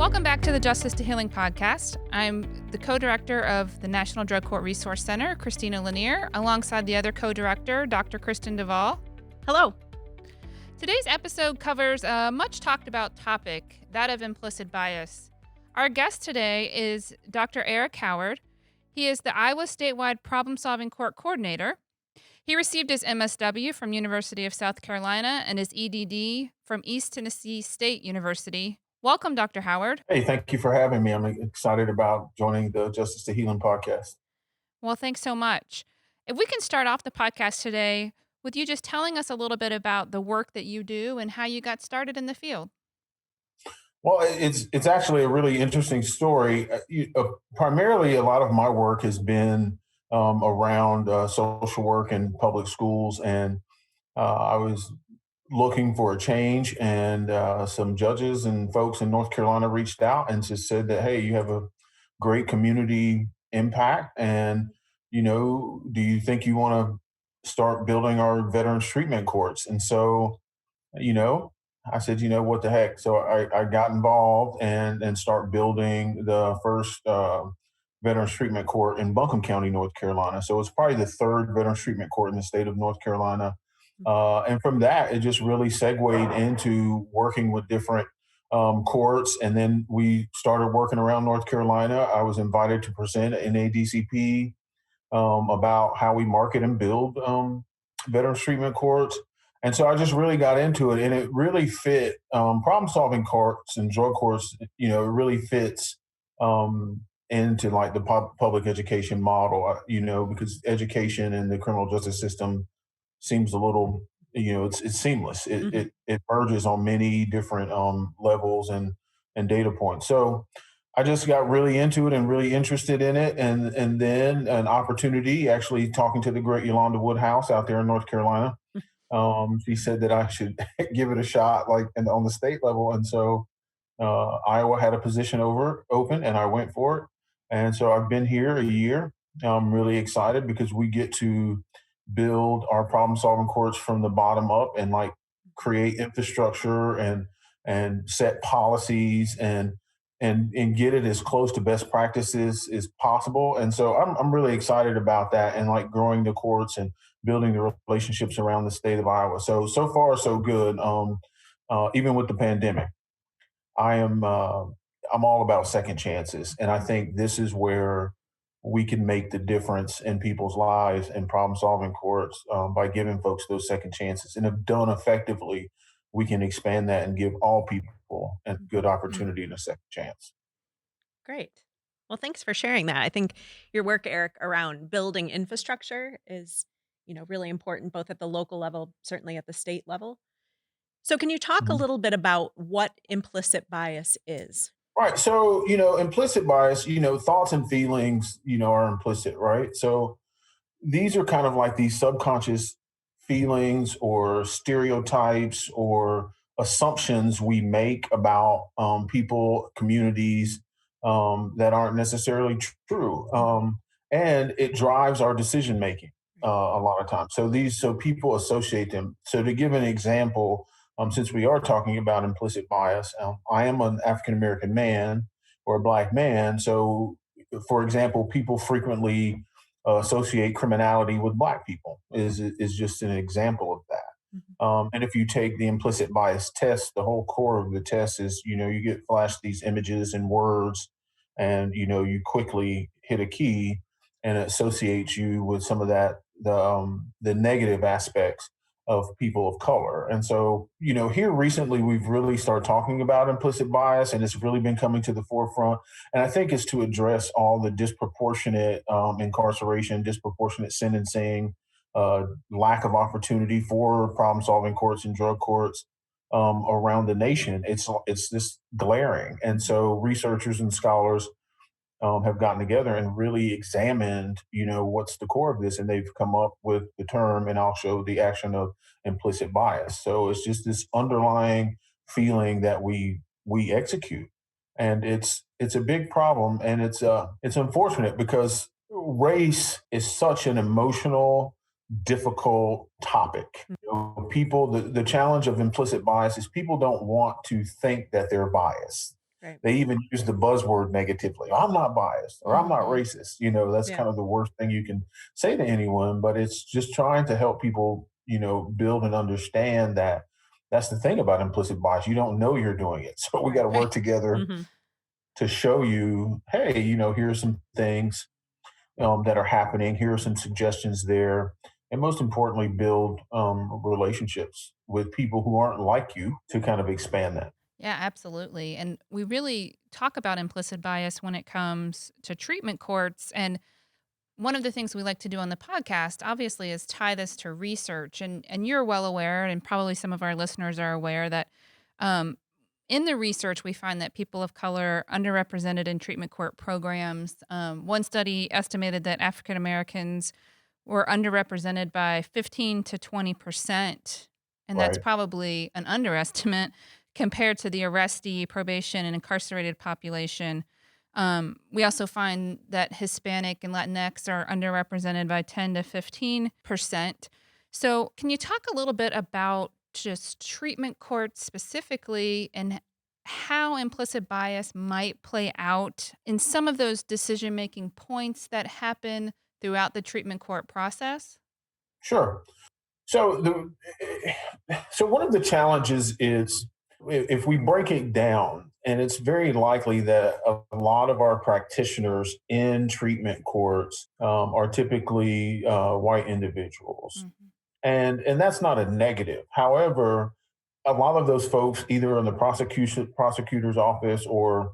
Welcome back to the Justice to Healing podcast. I'm the co-director of the National Drug Court Resource Center, Christina Lanier, alongside the other co-director, Dr. Kristen DeVall. Hello. Today's episode covers a much talked about topic, that of implicit bias. Our guest today is Dr. Eric Howard. He is the Iowa Statewide Problem-Solving Court Coordinator. He received his MSW from University of South Carolina and his EDD from East Tennessee State University. Welcome, Dr. Howard. Hey, thank you for having me. I'm excited about joining the Justice to Healing podcast. Well, thanks so much. If we can start off the podcast today with you just telling us a little bit about the work that you do and how you got started in the field. Well, it's actually a really interesting story. Primarily, a lot of my work has been around social work and public schools, and I was looking for a change, and some judges and folks in North Carolina reached out and just said that, hey, you have a great community impact, and do you think you want to start building our veterans treatment courts? And so, I said, what the heck? So I got involved and start building the first veterans treatment court in Buncombe County, North Carolina. So it's probably the third veterans treatment court in the state of North Carolina. And from that, it just really segued into working with different courts. And then we started working around North Carolina. I was invited to present at NADCP about how we market and build veterans treatment courts. And so I just really got into it, and it really fit problem-solving courts and drug courts. It really fits into like the public education model, because education and the criminal justice system seems a little, it's seamless. It merges on many different levels and data points. So I just got really into it and really interested in it. And then an opportunity, actually talking to the great Yolanda Woodhouse out there in North Carolina. She said that I should give it a shot, on the state level. And so Iowa had a position open, and I went for it. And so I've been here a year. I'm really excited because we get to build our problem-solving courts from the bottom up and create infrastructure and set policies and get it as close to best practices as possible. And so I'm really excited about that, and growing the courts and building the relationships around the state of Iowa. So far, so good. Even with the pandemic, I'm all about second chances. And I think this is where we can make the difference in people's lives in problem-solving courts by giving folks those second chances. And if done effectively, we can expand that and give all people a good opportunity and a second chance. Great. Well, thanks for sharing that. I think your work, Eric, around building infrastructure is, really important, both at the local level, certainly at the state level. So can you talk a little bit about what implicit bias is? Right. So, implicit bias, thoughts and feelings, are implicit, right? So these are kind of like these subconscious feelings or stereotypes or assumptions we make about people, communities that aren't necessarily true. And it drives our decision making a lot of times. So people associate them. So to give an example, since we are talking about implicit bias, I am an African American man or a Black man. So, for example, people frequently associate criminality with Black people is just an example of that. And if you take the implicit bias test, the whole core of the test is, you get flashed these images and words, and, you quickly hit a key and it associates you with some of that, the negative aspects of people of color. And so, here recently, we've really started talking about implicit bias, and it's really been coming to the forefront. And I think it's to address all the disproportionate incarceration, disproportionate sentencing, lack of opportunity for problem-solving courts and drug courts around the nation. It's this glaring. And so researchers and scholars have gotten together and really examined, what's the core of this, and they've come up with the term, and I'll show the action of implicit bias. So it's just this underlying feeling that we execute, and it's a big problem, and it's unfortunate because race is such an emotional, difficult topic. People, the challenge of implicit bias is people don't want to think that they're biased. Right. They even use the buzzword negatively. I'm not biased or I'm not Hmm. racist. That's Yeah. kind of the worst thing you can say to anyone, but it's just trying to help people, build and understand that that's the thing about implicit bias. You don't know you're doing it. So we got Right. to Right. work together Hmm. to show you, hey, here's some things that are happening. Here are some suggestions there. And most importantly, build relationships with people who aren't like you to kind of expand that. Yeah, absolutely. And we really talk about implicit bias when it comes to treatment courts. And one of the things we like to do on the podcast, obviously, is tie this to research. And you're well aware, and probably some of our listeners are aware that um, in the research, we find that people of color are underrepresented in treatment court programs. One study estimated that African Americans were underrepresented by 15 to 20%. And that's Right. probably an underestimate compared to the arrestee, probation, and incarcerated population. We also find that Hispanic and Latinx are underrepresented by 10 to 15%. So, can you talk a little bit about just treatment courts specifically and how implicit bias might play out in some of those decision making points that happen throughout the treatment court process? Sure. So so one of the challenges is if we break it down, and it's very likely that a lot of our practitioners in treatment courts are typically white individuals, Mhm. and that's not a negative. However, a lot of those folks, either in the prosecutor's office or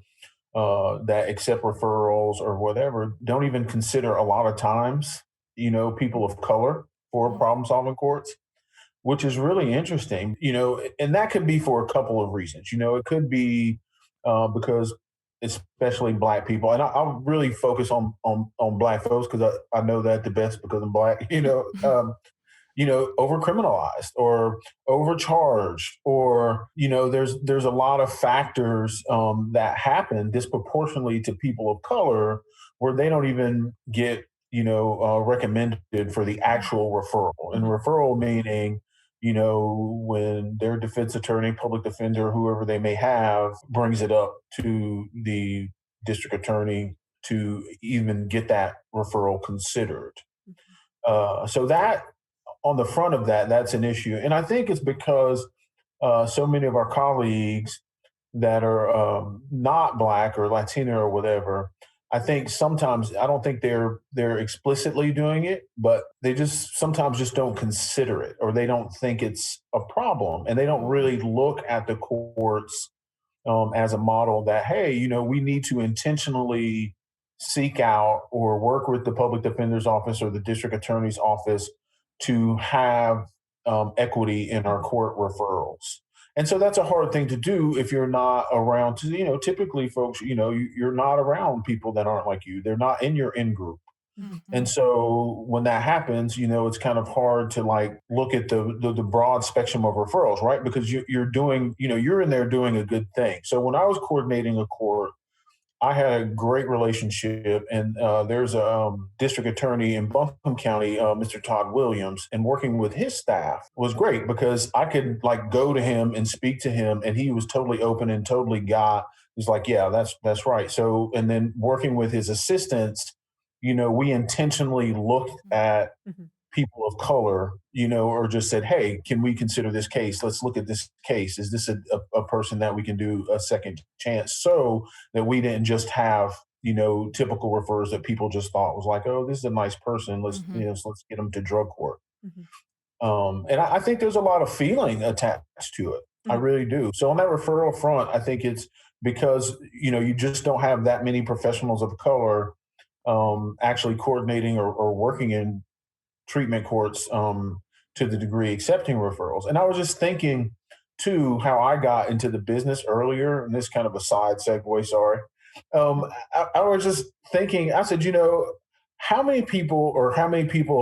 that accept referrals or whatever, don't even consider a lot of times, people of color for Mhm. problem solving courts, which is really interesting, and that could be for a couple of reasons. It could be because especially black people, and I'll really focus on black folks because I know that the best because I'm black, over criminalized or overcharged, or there's a lot of factors that happen disproportionately to people of color where they don't even get recommended for the Mhm. actual referral, and Hmm. referral meaning when their defense attorney, public defender, whoever they may have, brings it up to the district attorney to even get that referral considered. So that on the front of that, that's an issue. And I think it's because so many of our colleagues that are not black or Latino or whatever, I think sometimes I don't think they're explicitly doing it, but they just sometimes just don't consider it or they don't think it's a problem, and they don't Mhm. really look at the courts as a model that, hey, we need to intentionally seek out or work with the public defender's office or the district attorney's office to have equity in our Hmm. court referrals. And so that's a hard thing to do if you're not around to, typically folks, you're not around people that aren't like you. They're not in your in group. And Mhm. so when that happens, it's kind of hard to like look at the broad spectrum of referrals, right? Because you're doing, you're in there doing a good thing. So when I was coordinating a court, I had a great relationship, and there's a district attorney in Buncombe County, Mr. Todd Williams, and working with his staff was great because I could like go to him and speak to him, and he was totally open and totally got. He's like, yeah, that's right. So, and then working with his assistants, we intentionally looked Mhm. at Hmm. people of color, or just said, hey, can we consider this case? Let's look at this case. Is this a person that we can do a second chance, so that we didn't just have, typical refers that people just thought was like, oh, this is a nice person. Mhm. So let's get them to drug court. Hmm. And I think there's a lot of feeling attached to it. I Hmm. really do. So on that referral front, I think it's because, you just don't have that many professionals of color actually coordinating or working in treatment courts to the degree accepting referrals. And I was just thinking too how I got into the business earlier, and this kind of a side segue, sorry. Um, I was just thinking, I said, how many people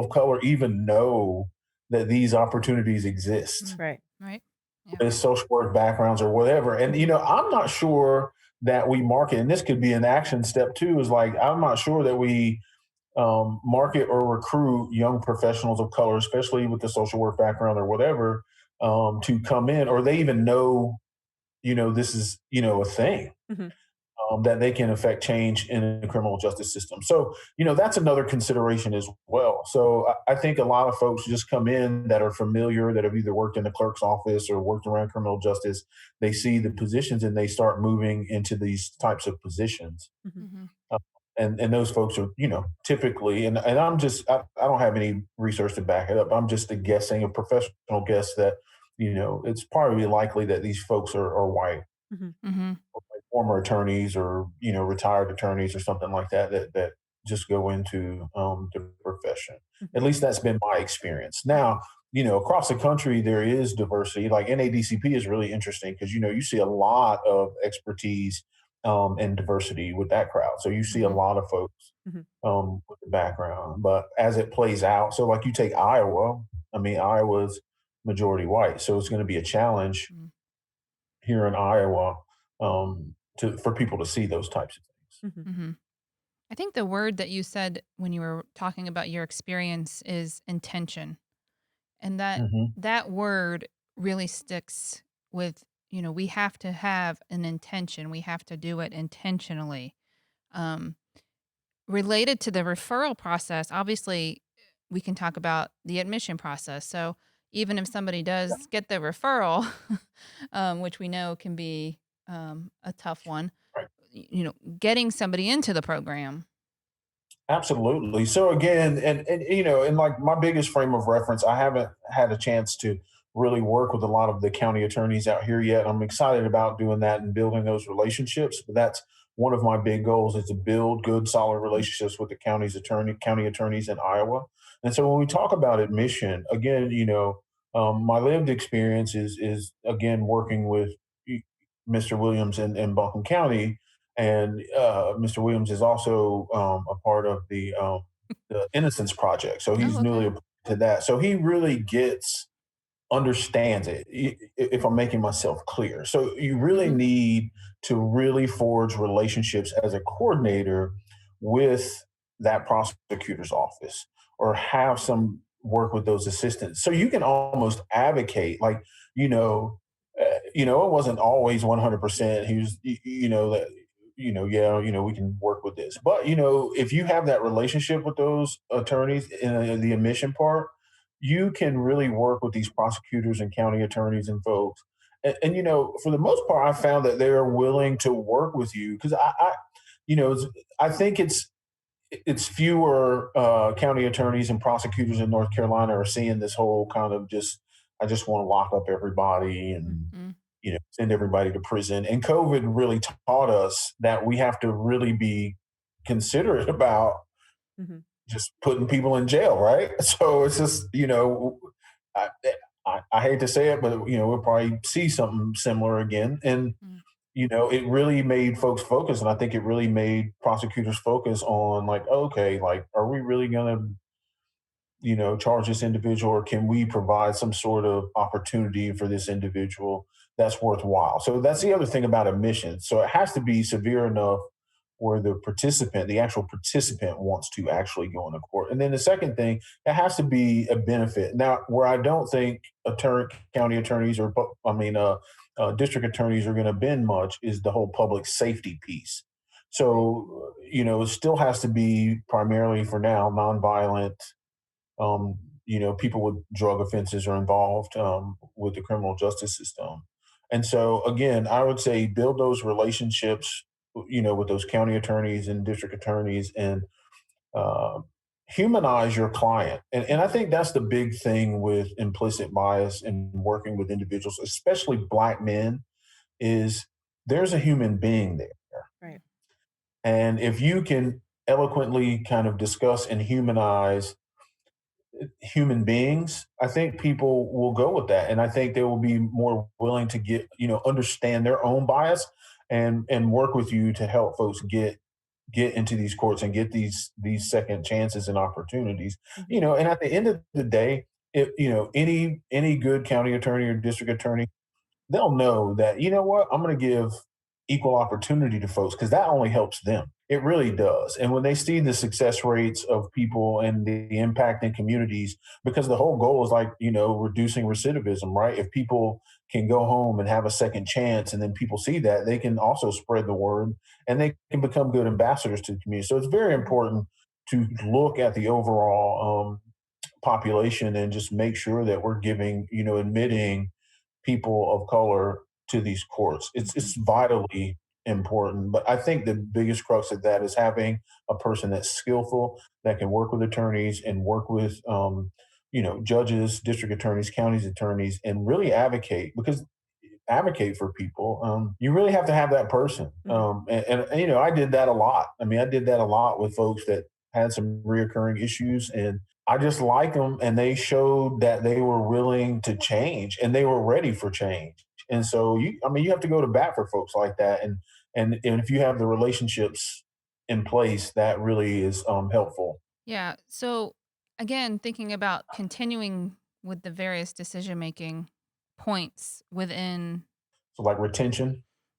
of color even know that these opportunities exist Mm. Right. Right. Yeah. with social work backgrounds or whatever? And, Hmm. I'm not sure that we market, and this could be an action step too, is like, I'm not sure that we market or recruit young professionals of color, especially with the social work background or whatever, to come in, or they even know this is, a thing Mhm. that they can affect change in the criminal justice system. So, that's another consideration as well. So I think a lot of folks just come in that are familiar, that have either worked in the clerk's office or worked around criminal justice. They see the positions and they start moving into these types of positions. Mhm. Mhm. Uh, and those folks are, typically, and I don't have any research to back it up. I'm just a professional guess that, it's probably likely that these folks are white, Mhm. Mhm. like former attorneys or retired attorneys or something like that that just go into the profession. Mhm. At least that's been my experience. Now, across the country there is diversity. Like NADCP is really interesting because you see a lot of expertise and diversity with that crowd. So you see a Mhm. lot of folks Mhm. with the background, but as it plays out, so like you take Iowa. I mean, Iowa's majority white, so it's going to be a challenge Mhm. here in Iowa for people to see those types of things. Mhm. Mhm. I think the word that you said when you were talking about your experience is intention. And Hmm. that word really sticks with, we have to have an intention. We have to do it intentionally. Um, Related to the referral process, obviously, we can talk about the admission process. So even if somebody does get the referral, which we know can be a tough one, Right. getting somebody into the program. Absolutely. So again, and like my biggest frame of reference, I haven't had a chance to really work with a lot of the county attorneys out here yet. I'm excited about doing that and building those relationships. But that's one of my big goals is to build good, solid relationships with the county attorneys in Iowa. And so when we talk about admission, again, my lived experience is again working with Mr. Williams in Buncombe County, and Mr. Williams is also a part of the Innocence Project, so he's Oh, newly okay. appointed to that. So he really understands it. If I'm making myself clear, so you really Hmm. need to really forge relationships as a coordinator with that prosecutor's office, or have some work with those assistants, so you can almost advocate, like it wasn't always 100%. He was, that, yeah, we can work with this. But, if you have that relationship with those attorneys in the admission part, you can really work with these prosecutors and county attorneys and folks. And for the most part, I found that they're willing to work with you because you know, I think it's fewer county attorneys and prosecutors in North Carolina are seeing this whole kind of I just want to lock up everybody Mhm. and Mm. send everybody to prison. And COVID really taught us that we have to really be considerate about Mhm. just putting people in jail, right? So it's just I, I hate to say it, but we'll probably see something similar again. And Mm. it really made folks focus, and I think it really made prosecutors focus on, like, okay, like, are we really going to charge this individual, or can we provide some sort of opportunity for this individual that's worthwhile? So that's the other thing about admission. So it has to be severe enough where the actual participant wants to actually go into court. And then the second thing, it has to be a benefit. Now, where I don't think county attorneys or, district attorneys are going to bend much is the whole public safety piece. Right. So, it still has to be primarily for now nonviolent. People with drug offenses are involved with the criminal justice system. And so, again, I would say build those relationships, with those county attorneys and district attorneys, and uh, humanize your client. And I think that's the big thing with implicit bias and working with individuals, especially Black men, is there's a human being there. Right. And if you can eloquently kind of discuss and humanize human beings, I think people will go with that, and I think they will be more willing to understand their own bias and work with you to help folks get into these courts and get these second chances and opportunities. Mhm. And at the end of the day, if any good county attorney or district attorney, they'll know that, I'm going to give equal opportunity to folks because that only helps them. It really does. And when they see the success rates of people and the impact in communities, because the whole goal is like, reducing recidivism, right? If people can go home and have a second chance and then people see that, they can also spread the word and they can become good ambassadors to the community. So it's very important to look at the overall population and just make sure that we're giving, admitting people of color to these courts. It's Mhm. vitally important. But I think the biggest crux of that is having a person that's skillful that can work with attorneys and work with judges, district attorneys, counties attorneys, and really advocate for people. You really have to have that person. Mhm. I did that a lot. I mean, I did that a lot with folks that had some reoccurring issues, and I just like them, and they showed that they were willing to change and they were ready for change. And so, you have to go to bat for folks like that, and if you have the relationships in place, that really is helpful. Yeah. So, again, thinking about continuing with the various decision making points within, So, like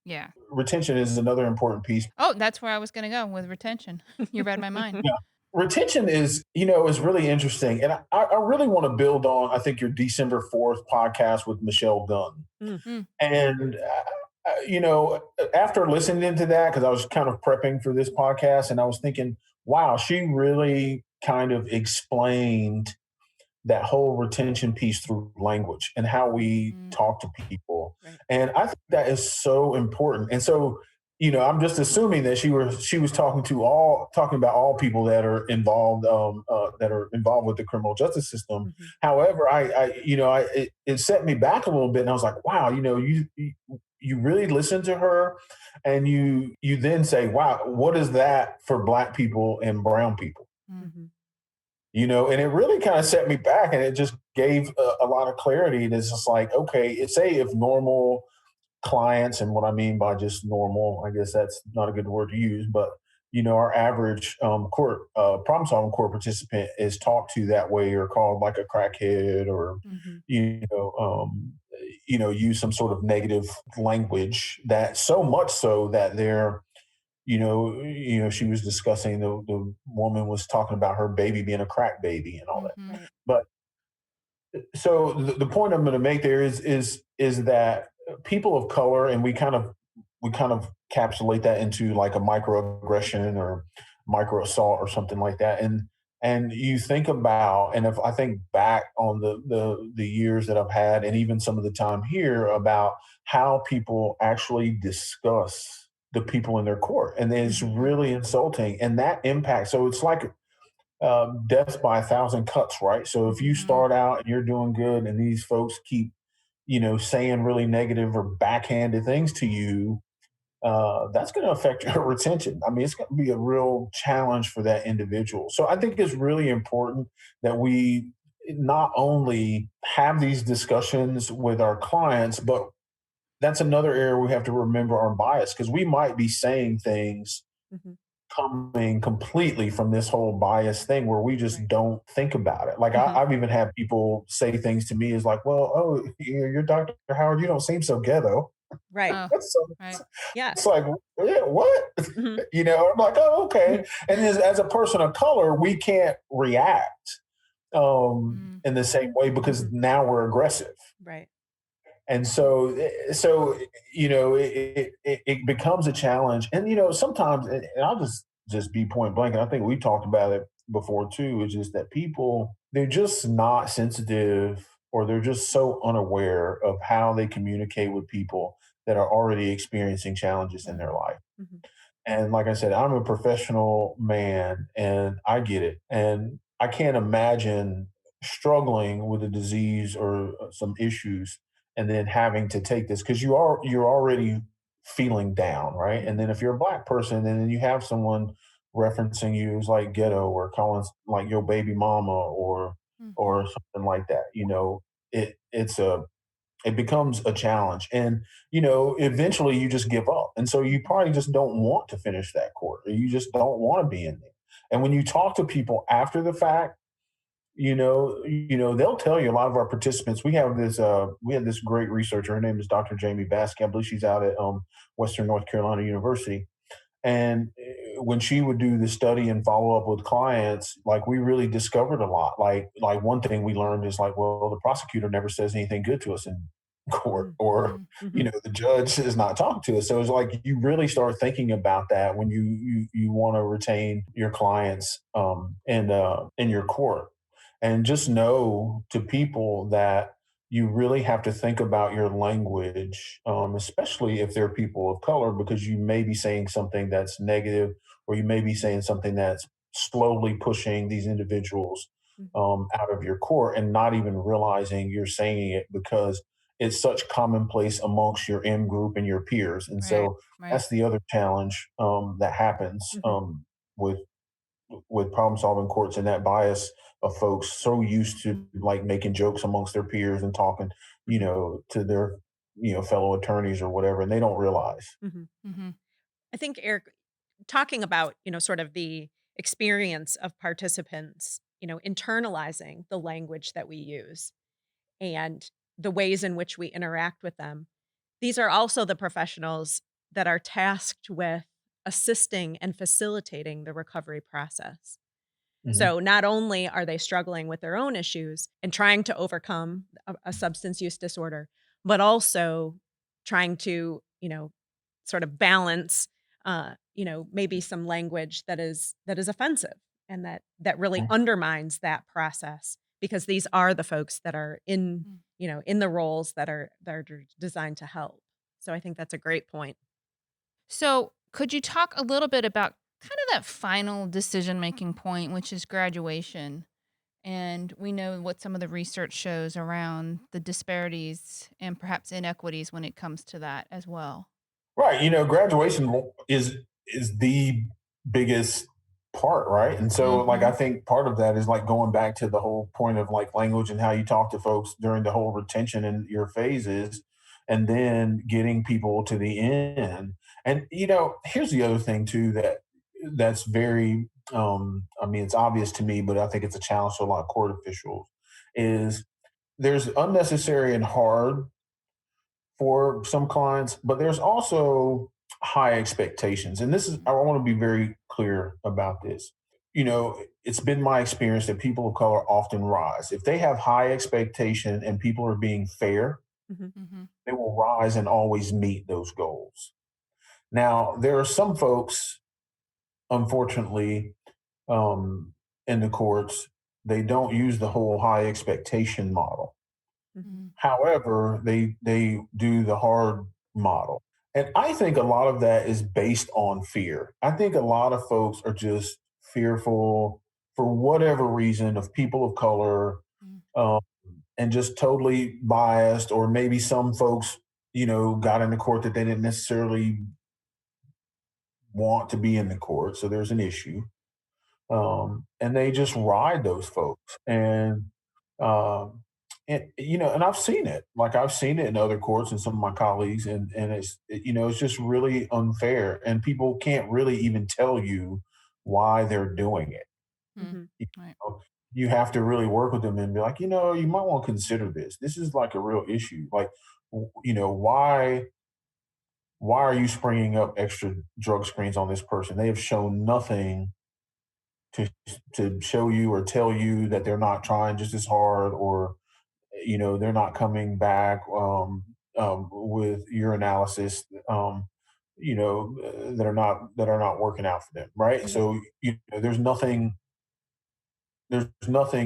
yeah. retention is another important piece. Oh, that's where I was going to go with retention. You read my mind. Yeah. Retention is really interesting. And I really want to build on, I think, your December 4th podcast with Michelle Gunn. Mm. Mm, And, after listening to that, because I was kind of prepping for this podcast and I was thinking, wow, she really kind of explained that whole retention piece through language and how we mm, talk to people. Right. And I think that is so important. And so, I'm just assuming that she was talking about all people that are involved with the criminal justice system. Mhm. However, it set me back a little bit, and I was like, wow, you really listen to her, and you then say, wow, what is that for Black people and brown people? mm, Mhm. And it really kind of set me back and it just gave a lot of clarity. And it's just like, okay, say if normal clients, and what I mean by just normal, I guess that's not a good word to use, but our average court problem solving court participant is talked to that way or called like a crackhead or, Mhm. you know, um, use some sort of negative language that so much so that they're she was discussing the woman was talking about her baby being a crack baby and all that. mhm, Right. But so the point I'm going to make there is that people of color, and we kind of capsulate that into like a microaggression or micro assault or something like that. And you think about, and if I think back on the years that I've had, and even some of the time here about how people actually discuss the people in their court, and it's Mhm. really insulting, and that impacts. So it's like death by a thousand cuts, right? So if you Mhm. mhm, start out and you're doing good, and these folks keep, saying really negative or backhanded things to you, that's going to affect your retention. I mean, it's going to be a real challenge for that individual. So I think it's really important that we not only have these discussions with our clients, but that's another area we have to remember our bias because we might be saying things Mhm. coming completely from this whole bias thing where we just Right. don't think about it. Like Mhm. I've even had people say things to me is like, well, oh, you're Dr. Howard, you don't seem so ghetto. Right. oh, So right. Yeah. it's like, yeah, what? Mhm. I'm like, oh, okay. Mhm. And as a person of color, we can't react Mm, in the same way because Mhm. now we're aggressive. Right. And so it becomes a challenge. And sometimes, and I'll just be point blank. And I think we talked about it before too. Is just that people they're just not sensitive, or they're just so unaware of how they communicate with people that are already experiencing challenges in their mm, life. Mhm. And like I said, I'm a professional man and I get it. And I can't imagine struggling with a disease or some issues and then having to take this because you're already feeling down, right? And Mhm. then if you're a Black person and then you have someone referencing you as like ghetto or calling like your baby mama or mhm, something like that, it becomes a challenge. And eventually you just give up, and so you Mhm. probably just don't want to finish that court, or you just don't want to be in there. And when you talk to people after the fact, they'll tell you a lot of our participants. We have this great researcher. Her name is Dr. Jamie Baskey. I believe she's out at Western North Carolina University. And when she would do the study and follow up with clients, like we really discovered a lot. Like one thing we learned is like, well, the prosecutor never says anything good to us in court, Mm, or Mm. mhm, the judge is not talking to us. So it's like you really start thinking about that when you want to retain your clients in your court, and just know to people that you really have to think about your language, especially if they're people of color, because you may be saying something that's negative, or you may be saying something that's slowly pushing these individuals mhm. out of your court and not even realizing you're saying it because it's such commonplace amongst your in group and your peers. And Right. so Right. that's the other challenge that happens Mhm, with problem solving courts, and that bias of folks so used to like making jokes amongst their peers and talking, mhm, to their, fellow attorneys or whatever, and they don't realize. mhm. Mhm. I think, Eric, talking about, sort of the experience of participants, internalizing the language that we use and the ways in which we interact with them. These are also the professionals that are tasked with assisting and facilitating the recovery process. Mhm. So not only are they struggling with their own issues and trying to overcome a substance use disorder, but also trying to, sort of balance, maybe some language that is offensive and that really Mhm. undermines that process because these are the folks that are in, Mm. in the roles that are designed to help. So I think that's a great point. So, could you talk a little bit about kind of that final decision making point, which is graduation? And we know what some of the research shows around the disparities and perhaps inequities when it comes to that as well. Right. Graduation is the biggest part, right? And so like I Mhm. think part of that is like going back to the whole point of like language and how you talk to folks during the whole retention in your phases, and then getting people to the end. And here's the other thing too that's very I mean it's obvious to me, but I think it's a challenge to a lot of court officials, is there's unnecessary and hard for some clients, but there's also high expectations. And I want to be very clear about this. It's been my experience that people of color often rise. If they have high expectation and people are being fair, Mhm, Mhm. they will rise and always meet those goals. Now, there are some folks, unfortunately, um, in the courts, they don't use the whole high expectation model. mhm, Mhm. However, they do the hard model. And I think a lot of that is based on fear. I think a lot of folks are just fearful for whatever reason of people of color, Mm. um, and just totally biased, or maybe some folks, got in the court that they didn't necessarily want to be in the court. So there's an issue, and they just ride those folks. Um, and I've seen it. Like I've seen it in other courts and some of my colleagues, and it's just really unfair, and people can't really even tell you why they're doing it. Mm. mhm, You Right. you have to really work with them and be like, you might want to consider this. This is like a real issue. Like, why are you springing up extra drug screens on this person? They have shown nothing to show you or tell you that they're not trying just as hard, or they're not coming back with your analysis, that are not working out for them, right? mhm, So there's nothing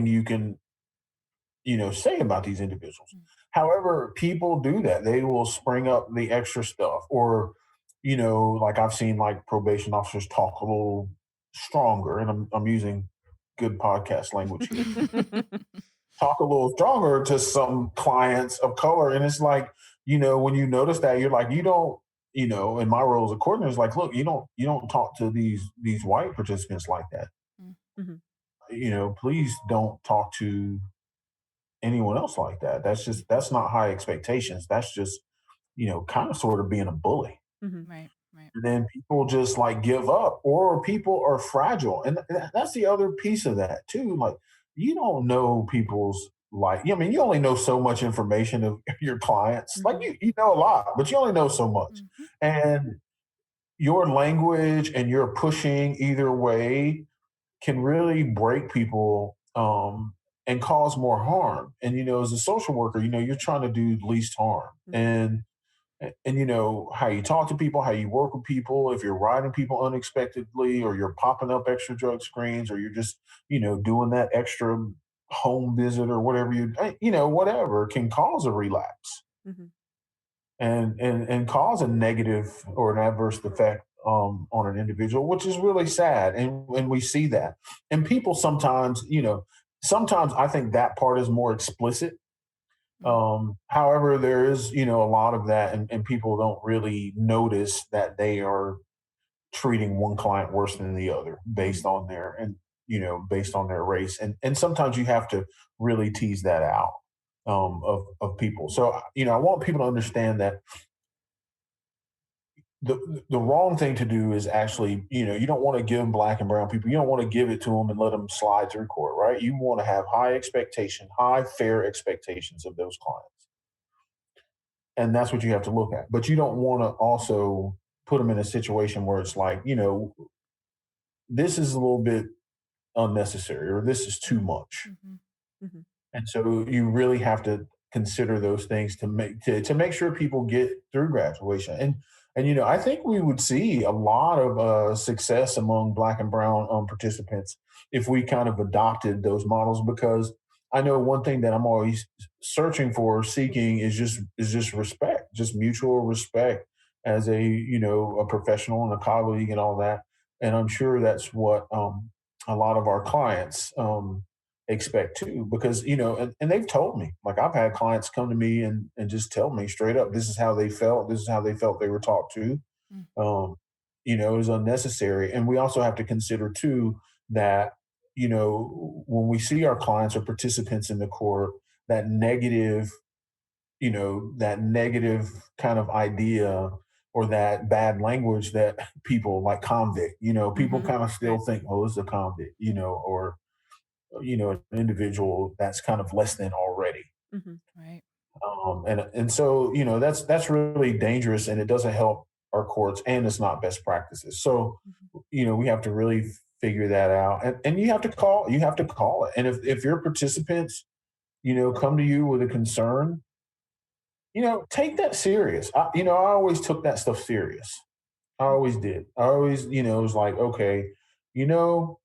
you can say about these individuals. Mm. However, people do that. They will spring up the extra stuff, or like I've seen like probation officers talk a little stronger, and I'm using good podcast language here. Talk a little stronger to some clients of color, and it's like, when you notice that, you're like, you don't, in my role as a coordinator, is like, look, you don't talk to these white participants like that. Mm. mhm, Please don't talk to anyone else like that. That's not high expectations. That's just, kind of sort of being a bully. mhm, Right. Right. And then people just like give up, or people are fragile. And that's the other piece of that too. Like, you don't know people's like. I mean, you only know so much information of your clients. Like Mhm. you know a lot, but you only know so much. Mhm. And your language and your pushing either way can really break people and cause more harm. And as a social worker, you're trying to do least harm. Mhm. And how you talk to people, how you work with people, if you're riding people unexpectedly, or you're popping up extra drug screens, or you're just doing that extra home visit, or whatever whatever can cause a relapse Mhm. and cause a negative or an adverse effect on an individual, which is really sad. And we see that. And people sometimes, sometimes I think that part is more explicit. Mhm. However, there is, a lot of that, and people don't really notice that they are treating one client worse than the other Mhm. based on their race. And sometimes you have to really tease that out of people. So, I want people to understand that the wrong thing to do is actually, you don't want to give black and brown people, you don't want to give it to them and let them slide through court, right? You want to have high fair expectations of those clients. And that's what you have to look at. But you don't want to also put them in a situation where it's like, this is a little bit unnecessary, or this is too much. Mhm. Mhm. And so you really have to consider those things to make sure people get through graduation. And I think we would see a lot of success among black and brown participants if we kind of adopted those models, because I know one thing that I'm always searching for, seeking, is just respect, just mutual respect as a professional and a colleague and all that. And I'm sure that's what a lot of our clients expect too, because and they've told me, like, I've had clients come to me and just tell me straight up, this is how they felt, they were talked to. Mhm. um it was unnecessary. And we also have to consider too that when we see our clients or participants in the court, that negative kind of idea, or that bad language that people like convict, people Mhm. kind of still Right. think, oh, it's a convict, or an individual that's kind of less than already. Mhm. Right. And so that's really dangerous, and it doesn't help our courts, and it's not best practices. So Mhm. we have to really figure that out, and you have to call it. And if your participants come to you with a concern, take that serious. I always took that stuff serious. I Mhm. always did. I always was like, okay, you know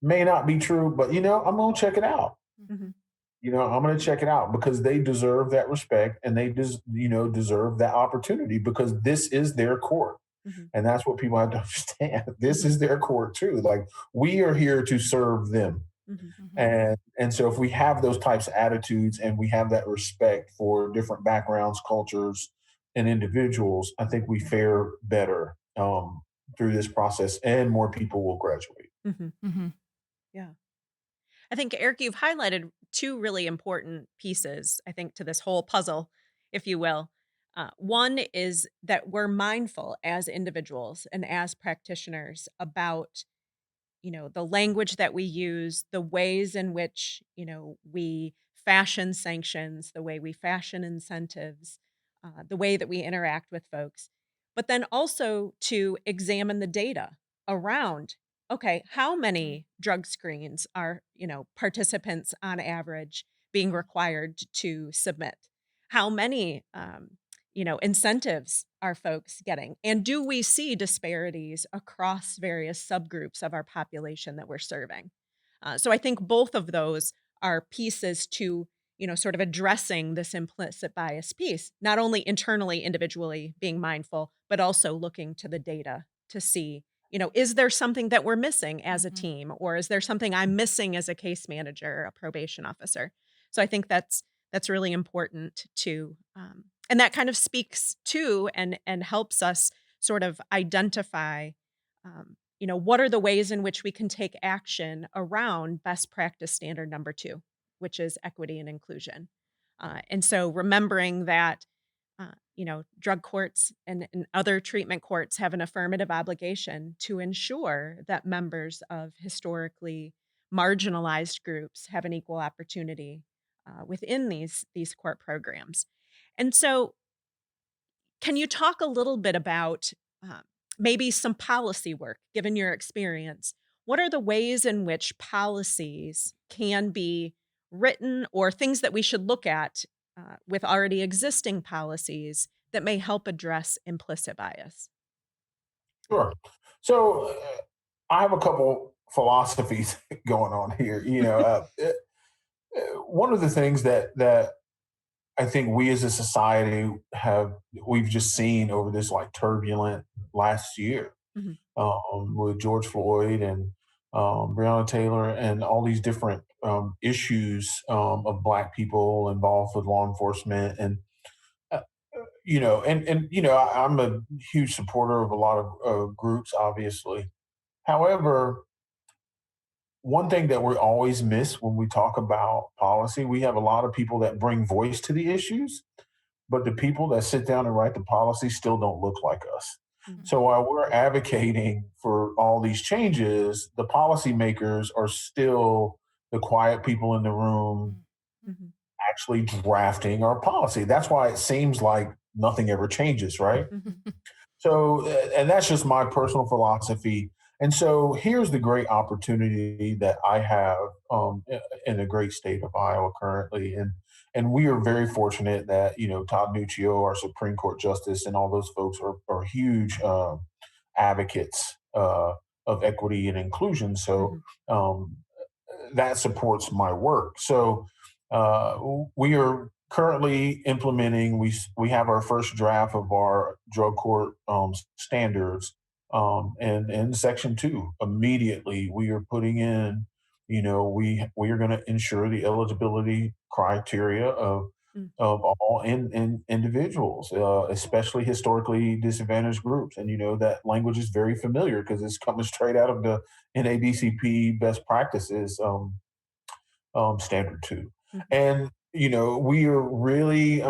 may not be true, but I'm gonna check it out. Mhm. Mhm. I'm going to check it out, because they deserve that respect, and they deserve that opportunity, because this is their court. Mhm. And that's what people have to understand. This Mhm. is their court too. Like, we are here to serve them. Mhm. Mhm. And so if we have those types of attitudes, and we have that respect for different backgrounds, cultures, and individuals, I think we fare better through this process, and more people will graduate. Mhm. Mhm. Yeah. I think, Eric, you've highlighted two really important pieces, I think, to this whole puzzle, if you will. One is that we're mindful as individuals and as practitioners about, the language that we use, the ways in which, we fashion sanctions, the way we fashion incentives, the way that we interact with folks, but then also to examine the data around, okay, how Mhm. many drug screens are, participants on average being required to submit? How many, incentives are folks getting? And do we see disparities across various subgroups of our population that we're serving? So I think both of those are pieces to, sort of addressing this implicit bias piece, not only internally, individually being mindful, but also looking to the data to see, is there something that we're missing as a Mhm. team, or is there something I'm missing as a case manager, a probation officer? So I think that's really important to, and that kind of speaks to and helps us sort of identify, what are the ways in which we can take action around best practice standard number two, which is equity and inclusion. And so remembering that, drug courts and other treatment courts have an affirmative obligation to ensure that members of historically marginalized groups have an equal opportunity within these court programs. And so, can you talk a little bit about uh, maybe some policy work, given your experience? What are the ways in which policies can be written or things that we should look at with already existing policies that may help address implicit bias? Sure. So I have a couple philosophies going on here. One of the things that I think we as a society we've just seen over this like turbulent last year Mhm. with George Floyd and Breonna Taylor and all these different issues of Black people involved with law enforcement uh, I'm a huge supporter of a lot of groups, obviously. However, one thing that we always miss when we talk about policy, we have a lot of people that bring voice to the issues, but the people that sit down and write the policy still don't look like us. Mhm. So while we're advocating for all these changes, the policymakers are still the quiet people in the room Mhm. actually drafting our policy. That's why it seems like nothing ever changes, right? Mhm. So, and that's just my personal philosophy. And so, here's the great opportunity that I have in the great state of Iowa currently, and we are very fortunate that Todd Nuccio, our Supreme Court justice, and all those folks are huge advocates of equity and inclusion. So Mhm. um, that supports my work. So uh, we are currently implementing. We have our first draft of our drug court standards, and in section 2, immediately we are putting in. We are going to ensure the eligibility criteria Mm. of all in individuals, especially historically disadvantaged groups. And that language is very familiar because it's coming straight out of the NADCP best practices standard 2. Mhm. And we are really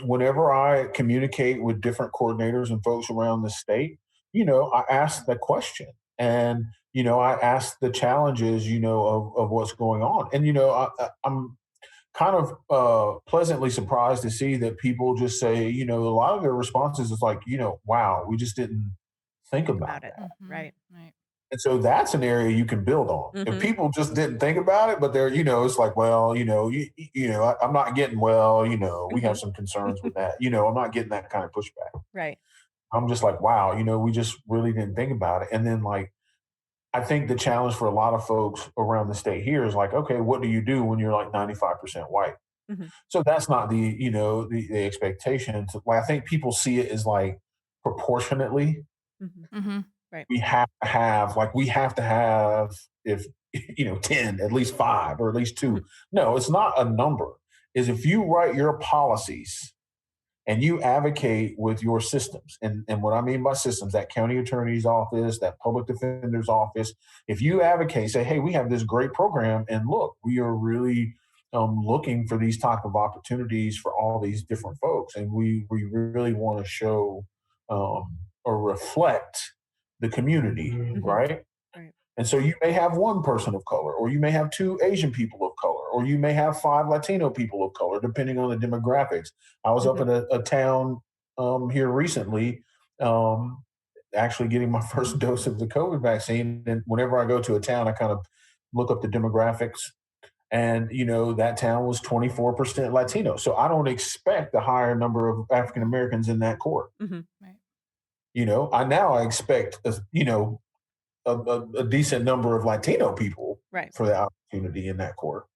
whenever I communicate with different coordinators and folks around the state, I ask the question, and I ask the challenges, of what's going on. And I'm kind of pleasantly surprised to see that people just say, a lot of their responses is like, wow, we just didn't think Think about about it. that. Mhm. Right. Right. And so that's an area you can build on. If Mhm. people just didn't think about it, but they're, it's like, well, I'm not getting, well, we have Mhm. some concerns with that. I'm not getting that kind of pushback. Right. I'm just like, wow, we just really didn't think about it. And then, like, I think the challenge for a lot of folks around the state here is like, okay, what do you do when you're like 95% white? Mhm. So that's not the expectation. Like, I think people see it as like proportionately Mhm. Mhm. Right. we have to have if 10, at least 5 or at least Mhm. 2. No, it's not a number. Is if you write your policies and you advocate with your systems, and what I mean by systems, that county attorney's office, that public defender's office, if you advocate, say, hey, we have this great program, and look, we are really looking for these type of opportunities for all these different folks, and we really want to show or reflect the community, Mhm. right? Right. And so you may have one person of color, or you may have 2 Asian people of color, or you may have 5 Latino people of color, depending on the demographics. I was up Mhm. in a town here recently, um, actually getting my first dose of the COVID vaccine. And whenever I go to a town, I kind of look up the demographics. And, that town was 24% Latino. So I don't expect a higher number of African Americans in that court. Mhm. Right. I expect, a decent number of Latino people Right. for the opportunity in that court.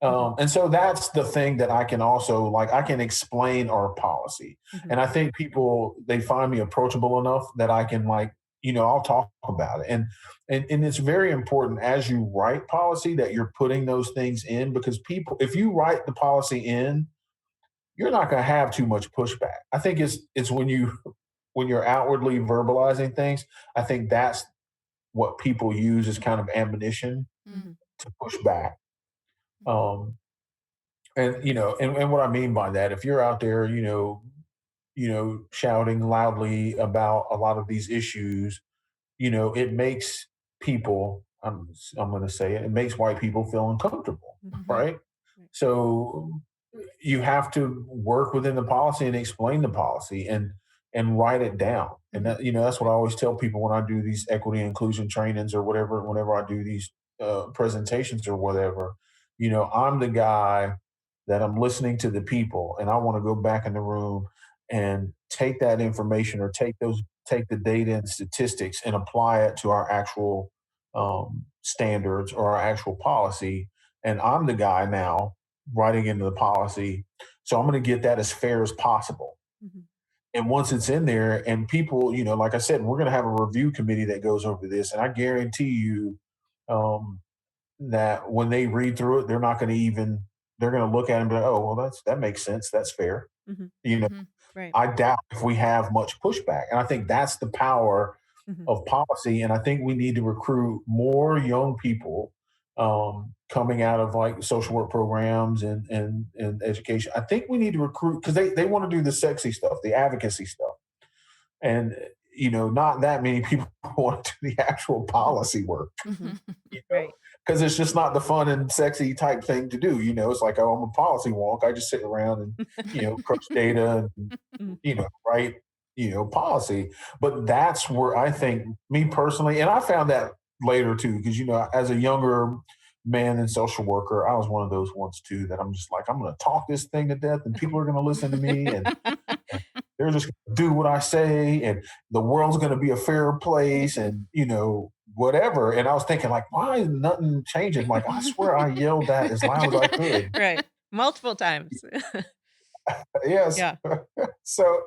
Mhm. And so that's the thing that I can also like. I can explain our policy, Mhm. and I think people they find me approachable enough that I can like I'll talk about it, and it's very important as you write policy that you're putting those things in because people if you write the policy in, you're not going to have too much pushback. I think it's when you're outwardly verbalizing things. I think that's what people use as kind of ammunition Mm. Mhm. to push back. Mhm. Um, and what I mean by that, if you're out there, shouting loudly about a lot of these issues, it makes people I'm going to say it, it makes white people feel uncomfortable, Mhm. Mhm. right? Right. So you have to work within the policy and explain the policy and write it down. And Mhm. that, that's what I Right. always tell people when I do these equity inclusion trainings or whatever, whenever I do these presentations or whatever. I'm the guy that I'm listening to the people, and I want to go back in the room and take that information or take the data and statistics and apply it to our actual standards or our actual policy. And I'm the guy now writing into the policy. So I'm going to get that as fair as possible. Mhm. And once it's in there, and people, like I said, we're going to have a review committee that goes over this. And I guarantee you um, that when they read through it, they're going to look at it and be like, oh, well, that makes sense. That's fair. Mhm. You know, Mhm. Right. I doubt if we have much pushback. And I think that's the power Mhm. of policy. And I think we need to recruit more young people coming out of like social work programs and education. I think we need to recruit because they want to do the sexy stuff, the advocacy stuff. And, not that many people want to do the actual policy work, Mhm. you know, Right. because it's just not the fun and sexy type thing to do. It's like, oh, I'm a policy wonk. I just sit around and, crunch data and Mhm. write, policy. But that's where I think, me personally, and I found that later too, because, as a younger man and social worker, I was one of those ones too that I'm just like, I'm going to talk this thing to death and people are going to listen to me and they're just going to do what I say and the world's going to be a fair place and, whatever. And I was thinking, like, why is nothing changing? Like, I swear I yelled that as loud as I could. Right. Multiple times. Yes. Yeah. so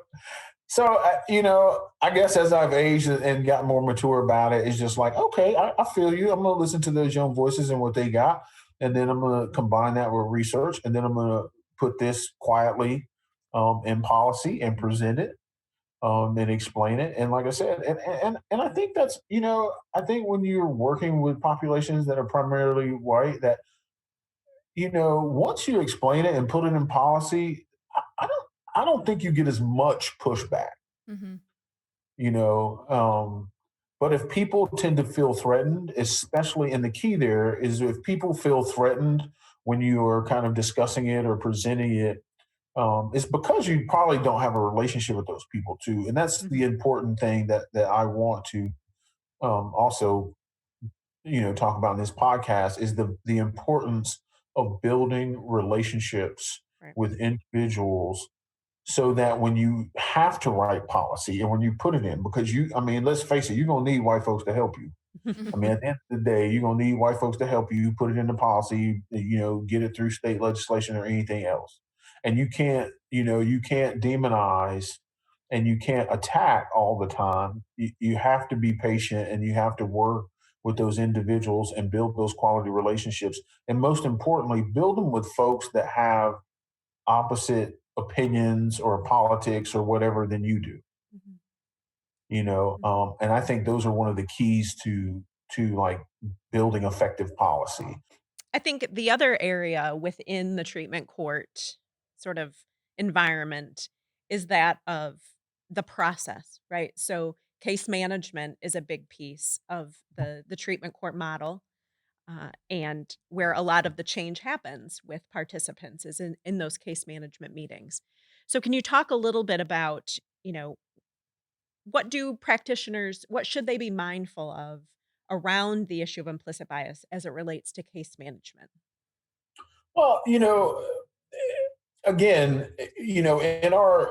I guess as I've aged and got more mature about it, it's just like, okay, I feel you. I'm going to listen to those young voices and what they got. And then I'm going to combine that with research. And then I'm going to put this quietly in policy and Mhm. present it and explain it. And like I said, and I think that's, I think when you're working with populations that are primarily white, that, once you explain it and put it in policy, I don't think you get as much pushback Mhm. you know but if people tend to feel threatened, especially, and the key there is, if people feel threatened when you are kind of discussing it or presenting it, it's because you probably don't have a relationship with those people too. And that's the Mhm. important thing that I want to also talk about in this podcast, is the importance of building relationships Right. with individuals, so that when you have to write policy and when you put it in, because I mean, let's face it, you're going to need white folks to help you. I mean, at the end of the day, you're going to need white folks to help you put it into policy, get it through state legislation or anything else. And you can't demonize and you can't attack all the time. You have to be patient and you have to work with those individuals and build those quality relationships. And most importantly, build them with folks that have opposite opinions or politics or whatever than you do. Mhm. Mhm. And I think those are one of the keys to like building effective policy. I think the other area within the treatment court sort of environment is that of the process, right? So case management is a big piece of the treatment court model, and where a lot of the change happens with participants is in those case management meetings. So can you talk a little bit about, you know, what should they be mindful of around the issue of implicit bias as it relates to case management? Well, again, in our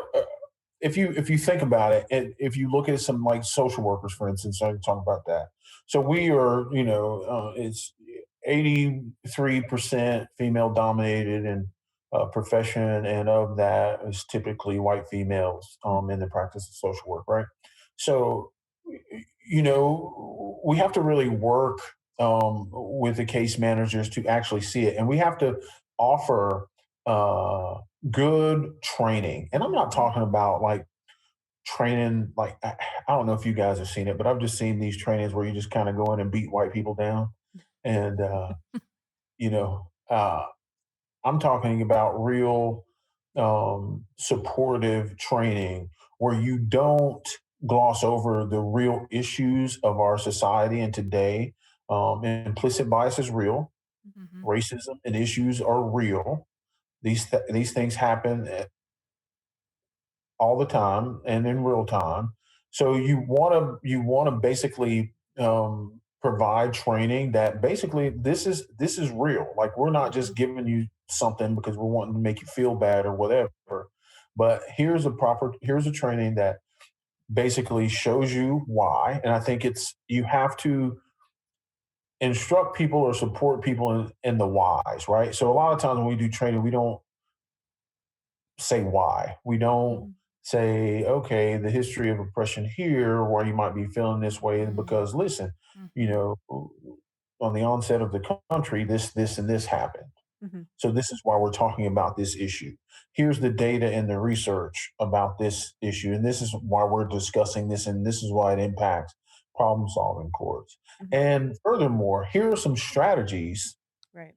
if you think about it, and if you look at some like social workers, for instance, I can talk about that. So we are, it's 83% female dominated and profession, and of that is typically white females in the practice of social work, right? So, we have to really work with the case managers to actually see it, and we have to offer good training. And I'm not talking about like training, like, I don't know if you guys have seen it, but I've just seen these trainings where you just kind of go in and beat white people down. And, you know, uh, I'm talking about real supportive training where you don't gloss over the real issues of our society and today, Implicit bias is real. Mhm. Racism and issues are real. These things happen all the time and in real time. So you want to basically provide training that basically this is real. Like we're not just Mhm. giving you something because we're wanting to make you feel bad or whatever. But here's a training that basically shows you why. And I think it's you have to instruct people or support people in the whys, right? So a lot of times when we do training, we don't say why. We don't Mhm. say, okay, the history of oppression here, why you might be feeling this way, is Mhm. because listen, you Mhm. know, on the onset of the country, this, and this happened. Mhm. So this is why we're talking about this issue. Here's the data and the research about this issue, and this is why we're discussing this, and this is why it impacts problem solving courts. Mhm. And furthermore, here are some strategies Right.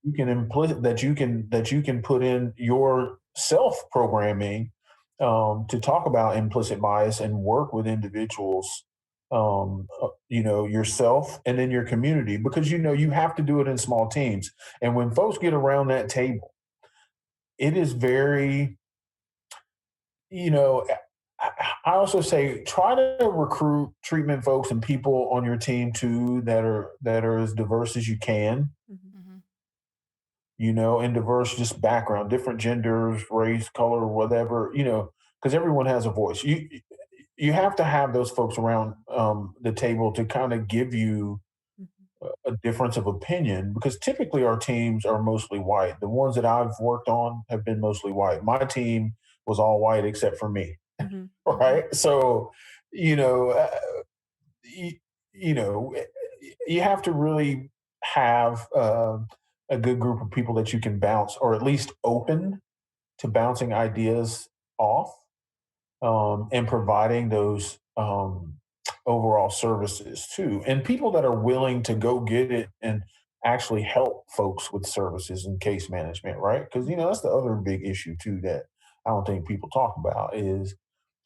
you can implicit that you can put in your self programming to talk about implicit bias and work with individuals, yourself and in your community, because you have to do it in small teams. And when folks get around that table, it is very, you know I also say try to recruit treatment folks and people on your team too that are as diverse as you can, Mhm. Mhm. and diverse just background, different genders, race, color, whatever, because everyone has a voice. You have to have those folks around the table to kind of give you Mhm. a difference of opinion, because typically our teams are mostly white. The ones that I've worked on have been mostly white. My team was all white except for me, Mhm. Mhm. right? So, you know, uh, you, you know, you have to really have a good group of people that you can bounce, or at least open to bouncing ideas off, and providing those overall services too. And people that are willing to go get it and actually help folks with services and case management, right? Because, Mhm. that's the other big issue too that I don't think people talk about is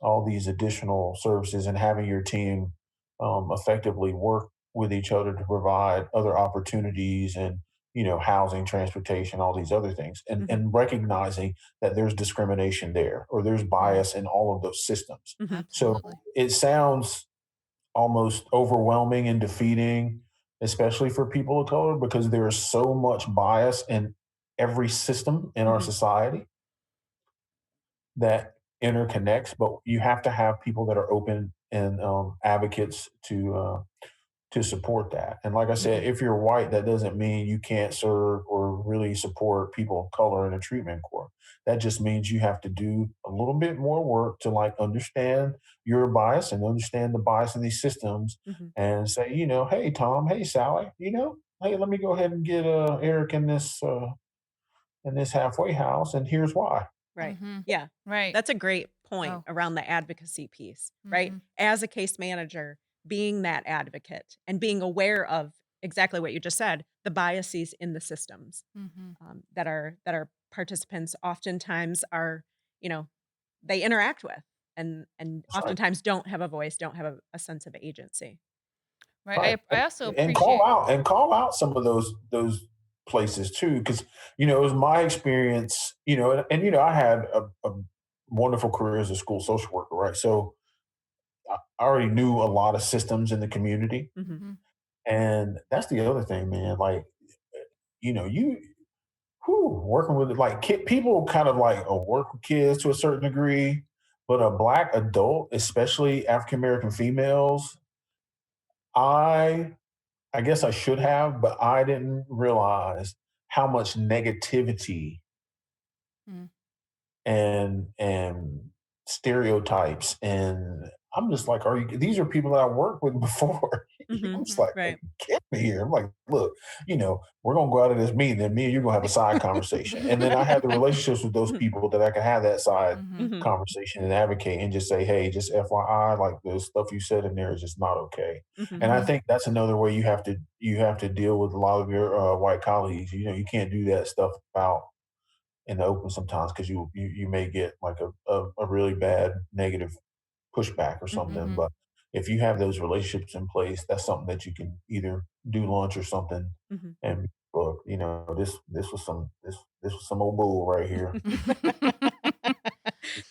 all these additional services and having your team effectively work with each other to provide other opportunities and, housing, transportation, all these other things, and, Mhm. and recognizing that there's discrimination there or there's Mm. bias in all of those systems. Mhm. So Absolutely. it sounds almost overwhelming and defeating, especially for people of color, because there is so much bias in every system in our Mhm. society that interconnects. But you have to have people that are open and advocates to support that. And like I said, Mhm. if you're white, that doesn't mean you can't serve or really support people of color in a treatment court. That just means you have to do a little bit more work to like understand your bias and understand the bias in these systems Mhm. and say, hey Tom, hey Sally, hey, let me go ahead and get Eric in this halfway house, and here's why. Right. Mhm. Yeah. Right. That's a great point Oh. around the advocacy piece, right? Mhm. As a case manager, being that advocate and being aware of exactly what you just said, the biases in the systems Mhm. that our participants oftentimes are, you know, they interact with and That's right. oftentimes don't have a voice, don't have a sense of agency. Right. Right. I also And call appreciate. out and call out some of those places too, because it was my experience, and I had a wonderful career as a school social worker, right? So I already knew a lot of systems in the community, Mhm. Mhm. and that's the other thing, man. Like, you working with like people kind of like work with kids to a certain degree, but a black adult, especially African American females, I I guess I should have, but I didn't realize how much negativity Mm. and stereotypes, and I'm just like, these are people that I worked with before. Mhm. I'm just Mhm. like, Right. get me here. I'm like, look, we're gonna go out of this meeting, and me and you're gonna have a side conversation. And then I had the relationships with those people that I could have that side Mhm. Mhm. conversation and advocate and just say, hey, just FYI, like the stuff you said in there is just not okay. Mhm. And I Mhm. think that's another way you have to deal with a lot of your white colleagues. You can't do that stuff out in the open sometimes because you may get like a really bad negative pushback or something. Mhm. But if you have those relationships in place, that's something that you can either do lunch or something Mhm. and book, this was some old bull right here.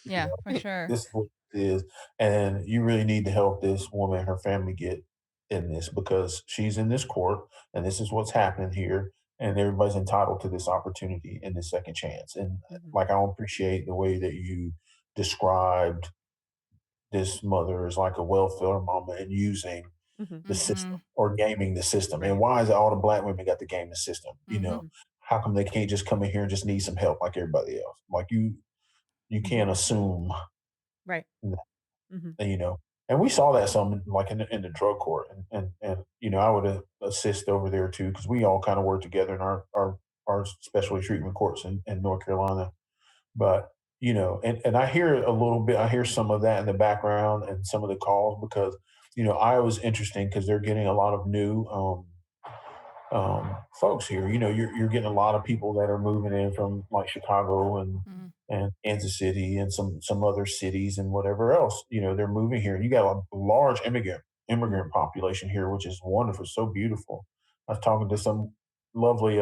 You Yeah, for know, sure. this is what it is. And you really need to help this woman and her family get in this because she's in this court and this is what's happening here. And everybody's entitled to this opportunity and this second chance. And Mhm. like, I appreciate the way that you described this mother as like a welfare mama and using Mhm. the system Mhm. or gaming the system. And Right. why is it all the black women got to game the system? Mhm. Mhm. How come they can't just come in here and just need some help like everybody else? Like you Mhm. can't assume Right. Mhm. and, and we saw that some like in the drug court, and I would assist over there too because we all kind of work together in our specialty treatment courts in North Carolina. But and I hear a little bit, I hear some of that in the background and some of the calls because Iowa's interesting because they're getting a lot of new folks here. You're getting a lot of people that are moving in from like Chicago Mhm. and Kansas City and some other cities and whatever else. They're moving here. You got a large immigrant Mhm. population here, which is wonderful, so beautiful. I was talking to some lovely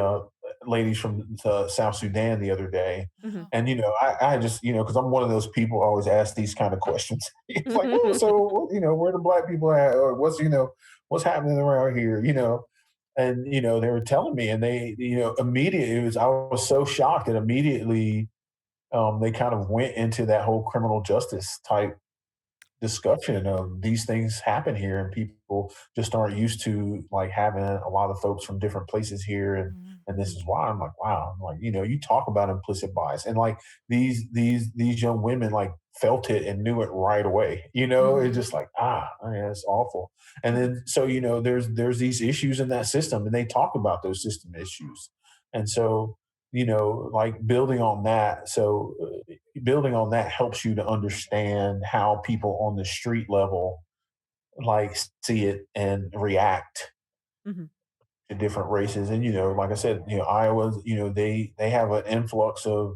ladies from South Sudan the other day, Mhm. Oh. and I just because I'm one of those people who always ask these kind of questions. It's like, oh, so where the black people at, or what's happening around here, and they were telling me, and they immediately I was so shocked that immediately they kind of went into that whole criminal justice type discussion of these things happen here and people just aren't used to like having a lot of folks from different places here, Mhm. and this Mhm. is why. I'm like, wow. I'm like, you talk about implicit bias, and like these young women like felt it and knew it right away. It's Mhm. just like, man, it's awful. And Mhm. then so there's these issues in that system and they talk about those system issues. And so like building on that helps you to understand how people on the street level like see it and react Mhm. to different races. And like I said, Iowa, they have an influx of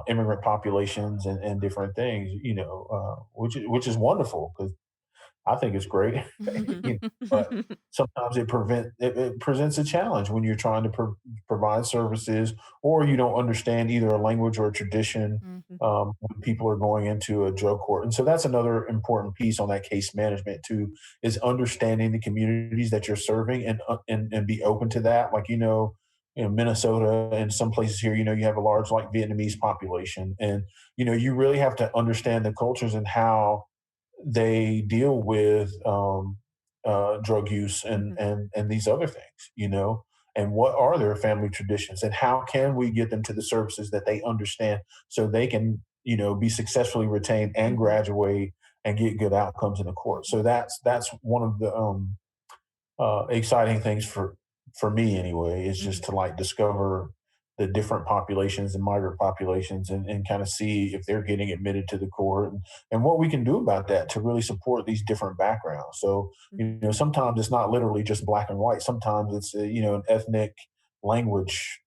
immigrant populations and different things, which is wonderful because I think it's great. Mhm. But sometimes it presents a challenge when you're trying to provide services or you don't understand either a language or a tradition Mhm. when people are going into a drug court. And so that's another important piece on that case management too, is understanding the communities that you're serving and be open to that. Like Minnesota and some places here, you have a large like Vietnamese population, and you really have to understand the cultures and how they deal with drug use and, Mhm. and and these other things, and what are their family traditions, and how can we get them to the services that they understand so they can, be successfully retained and Mhm. graduate and get good outcomes in the court. So Mhm. that's one of the exciting things for me anyway is just Mhm. to like discover the different populations and migrant populations and kind of see if they're getting admitted to the court and what we can do about that to really support these different backgrounds. So Mhm. sometimes it's not literally just black and white. Sometimes it's an ethnic language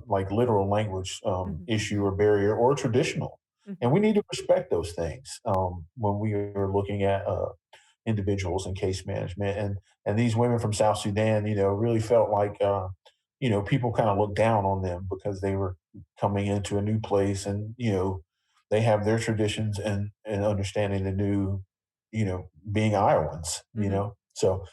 like literal language Mhm. issue Mhm. or barrier or traditional, and Mhm. we need to respect those things when we are looking at individuals in case management. And these women from South Sudan, really felt like people kind of looked down on them because they were coming into a new place and they have their traditions and understanding the new, being Iowans, Mhm. So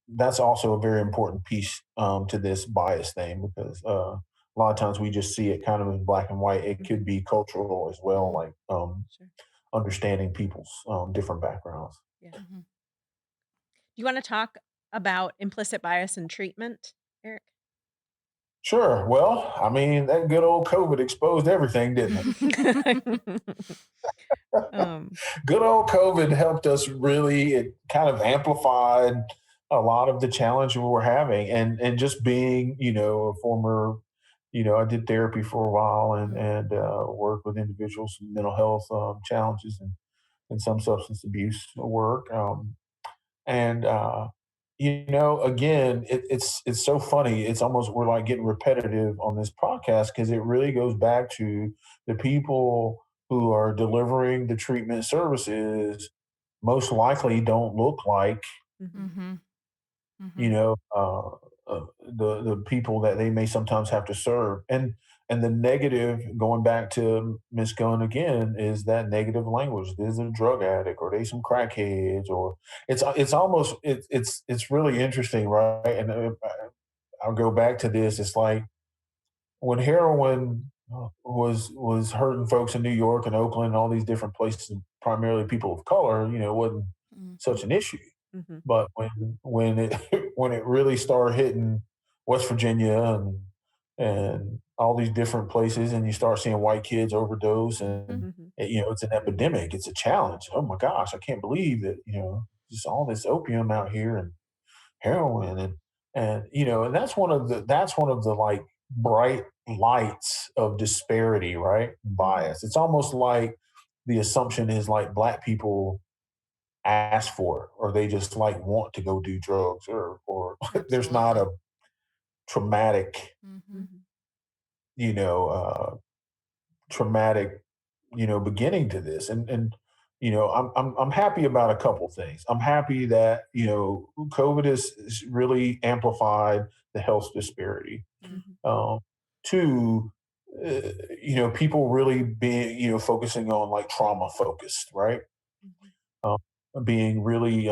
that's also a very important piece to this bias thing because a lot of times we just see it kind of in black and white. It could Mhm. be cultural as well, Mhm. like Sure. understanding people's different backgrounds. Yeah. Mhm. Do you wanna talk about implicit bias and treatment, Eric? Sure. Well, I mean, that good old COVID exposed everything, didn't it? Um, Good old COVID helped us really. It kind of amplified a lot of the challenge we were having, and just being, a former, I did therapy for a while and worked with individuals with mental health challenges and some substance abuse work. And again, it's so funny. It's almost we're like getting repetitive on this podcast because it really goes back to the people who are delivering the treatment services most likely don't look like, Mhm. Mhm. you Mhm. know, the people that they may sometimes have to serve. And the negative, going back to Miss Gunn again, is that negative language. There's a drug addict, or they some crackheads, or it's almost it's really interesting, right? And I'll go back to this. It's like when heroin was hurting folks in New York and Oakland and all these different places, primarily people of color, it wasn't Mhm. such an issue. Mhm. But when it when it really started hitting West Virginia and all these different places, and you start seeing white kids overdose, Mhm. and Mhm. it's an epidemic. It's a challenge. Oh my gosh, I can't believe that just all this opium out here and heroin and that's one of the like bright lights of disparity, right? Mhm. Bias. It's almost like the assumption is like black people ask for it, or they just like want to go do drugs, or there's not Absolutely. a traumatic Mhm. Mhm. you know traumatic beginning to this. And I'm happy about a couple things. I'm happy that COVID has really amplified the health disparity. Mhm. um, Two, uh, people really being focusing on like trauma focused, right? Mhm. um, Being really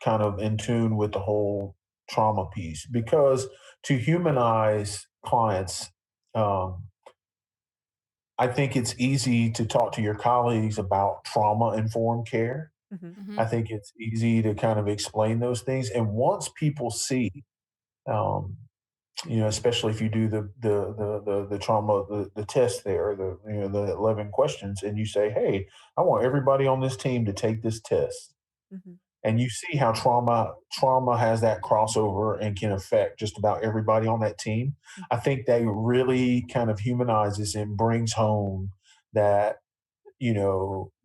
kind of in tune with the whole trauma piece, because to humanize clients, um, I think it's easy to talk to your colleagues about trauma informed care. Mhm. I Mhm. think it's easy to kind of explain those things. And once people see, um, especially if you do the trauma, the test there, the 11 questions, and you say, "Hey, I want everybody on this team to take this test," Mhm. and you see how trauma has that crossover and can affect just about everybody on that team. Mhm. I think that really kind of humanizes and brings home that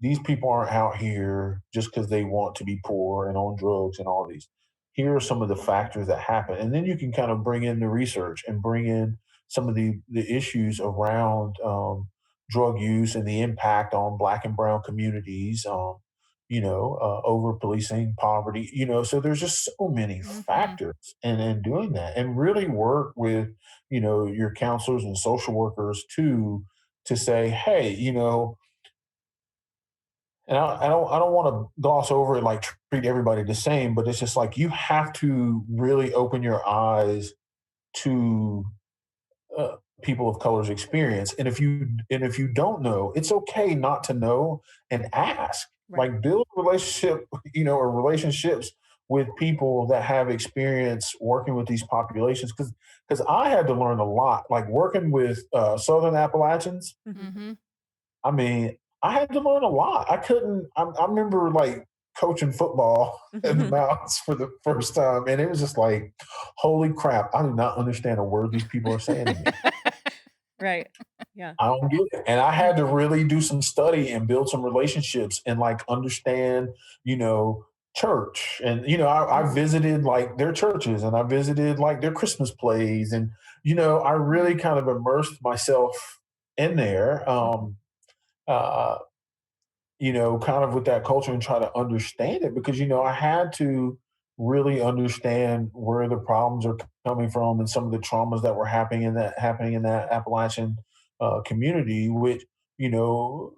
these people aren't out here just because they want to be poor and on drugs and all these. Here are some of the factors that happen. And then you can kind of bring in the research and bring in some of the issues around drug use and the impact on Black and Brown communities, over policing, poverty, so there's just so many Mhm. factors in doing that, and really work with, your counselors and social workers to say, hey, and I don't want to gloss over it, like treat everybody the same, but it's just like you have to really open your eyes to people of color's experience. And if you don't know, it's okay not to know, and ask. Right. Like build a relationship, or relationships with people that have experience working with these populations. Because I had to learn a lot, like working with Southern Appalachians. Mhm. Mhm. I mean, I had to learn a lot. I couldn't. I remember like coaching football in the Mhm. mountains for the first time, and it was just like, holy crap! I do not understand a word these people are saying to me. Right. Yeah. I don't get it, and I had to really do some study and build some relationships and like understand, you know, church. And I Mhm. visited like their churches, and I visited like their Christmas plays, and I really Mhm. kind of immersed myself in there. Mhm. Uh, kind of with that culture, and try to understand it, because, I had to really understand where the problems are coming from, and some of the traumas that were happening in that Appalachian community, which, you know,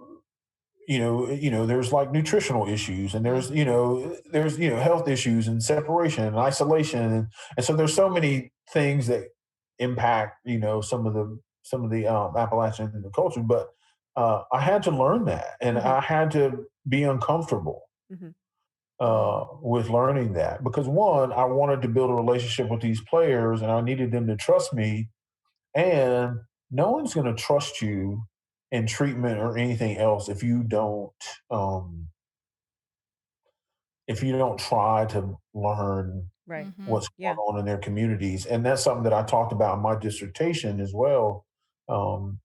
there's like nutritional issues, and there's, Mhm. health issues and separation and isolation. And so there's so many things that impact, some of the Appalachian culture. But I had to learn that, and Mhm. I had to be uncomfortable Mhm. Mhm. with learning that, because one, I wanted to build a relationship with these players, and I needed them to trust me. And no one's going to trust you in treatment or anything else um, if you don't try to learn Right. Mhm. what's going Yeah. on in their communities. And that's something that I talked about in my dissertation as well. Um,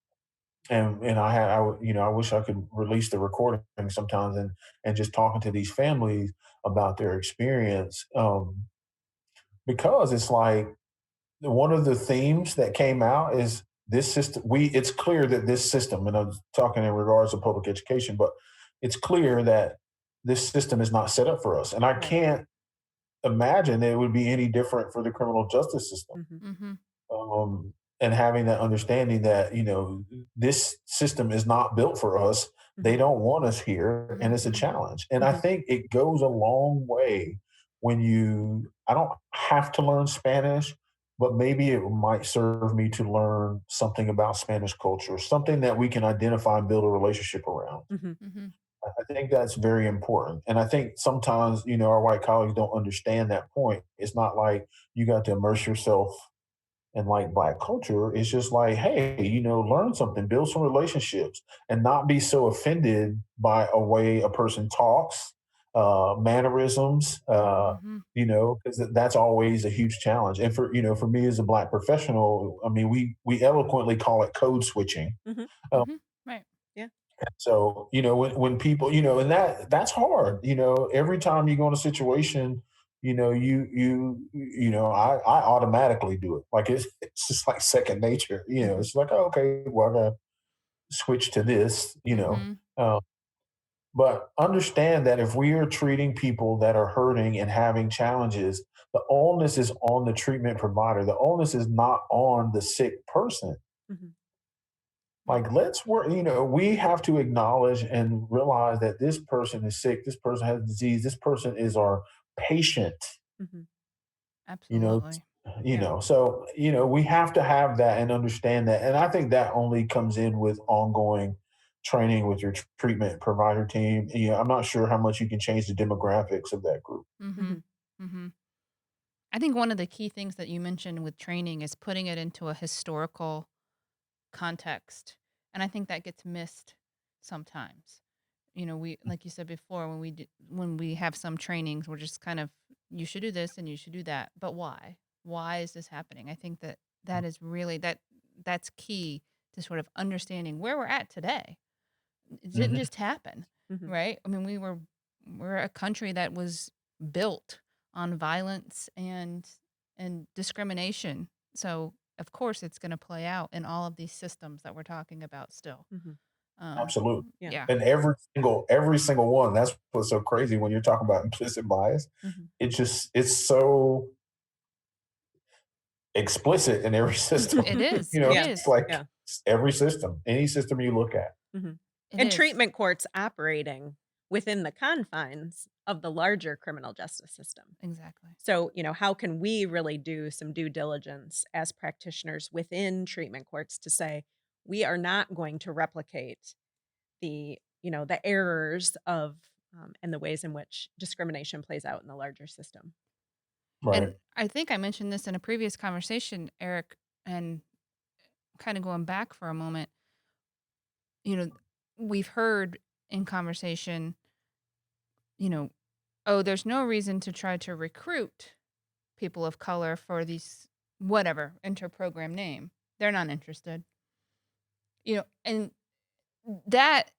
and I wish I could release the recording sometimes, and just talking to these families about their experience, because it's like one of the themes that came out is this system, it's clear that this system, and I'm talking in regards to public education, but it's clear that this system is not set up for us. And I Right. can't imagine it would be any different for the criminal justice system. Mhm. Mm-hmm. And having that understanding that, this system is not built for us. They Mhm. don't want us here, and it's a Mm-hmm. challenge. And I Mhm. think it goes a long way when I don't have to learn Spanish, but maybe it might serve me to learn something about Spanish culture, something that we can identify and build a relationship around. Mhm. Mm-hmm. I think that's very important. And I think sometimes, our white colleagues don't understand that point. It's not like you got to immerse yourself in like black culture. It's just like, hey, learn something, build some relationships, and not be so offended by a way a person talks, mannerisms, Mm-hmm. because that's always a huge challenge. And for me as a black professional, I mean, we eloquently call it code switching. Mhm. Um, Mm-hmm. Right. Yeah. so, when people, and that's hard. Every time you go in a situation, I automatically do it. Like it's just like second nature. Mhm. It's like, oh, okay, well, I gotta switch to this. Mm-hmm. Uh, but understand that if we are treating people that are hurting and having challenges, the onus is on the treatment provider. The onus is not on the sick person. Mhm. Right. Like, let's work, we have to acknowledge and realize that this person is sick, this person has disease, this person is our patient, Mhm. you know, Absolutely. Yeah. so, we have to have that and understand that. And I think that only comes in with ongoing training with your treatment provider team. I'm not sure how much you can change the demographics of that group. Mm-hmm. Mhm. Mm-hmm. I think one of the key things that you mentioned with training is putting it into a historical context. And I think that gets missed sometimes. We like you said before when we have some trainings, we're just kind of you should do this and you should do that. But why? Why is this happening? I think that is really that's key to sort of understanding where we're at today. It didn't Mhm. just happen, Mhm. right? I mean, we're a country that was built on violence and discrimination. So, of course, it's going to play out in all of these systems that we're talking about still. Mhm. Um, Absolutely. Yeah. yeah. And every single one. That's what's so crazy when you're talking about implicit bias. Mhm. It's so explicit in every system. It is. It Yeah. It's is. like Yeah. every system, any system you look at. Mhm. It And is. treatment courts operating within the confines of the larger criminal justice system. Exactly. So, how can we really do some due diligence as practitioners within treatment courts to say, we are not going to replicate the errors of and the ways in which discrimination plays out in the larger system? Right. And I think I mentioned this in a previous conversation, Eric, and kind of going back for a moment, you know, we've heard in conversation, you know, oh, there's no reason to try to recruit people of color for these whatever inter-program name. They're not interested. And that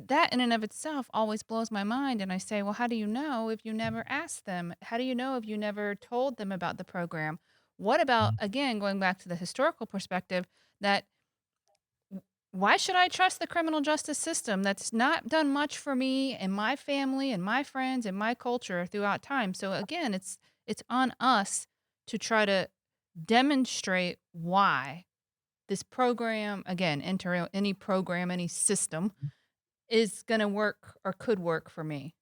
that in and of itself always blows my mind, and I say, "Well, how do you know if you never asked them? How do you know if you never told them about the program?" What about again going back to the historical perspective that why should I trust the criminal justice system that's not done much for me and my family and my friends and my culture throughout time? So again, it's on us to try to demonstrate why this program, again, enter any program, any system is going to work or could work for me.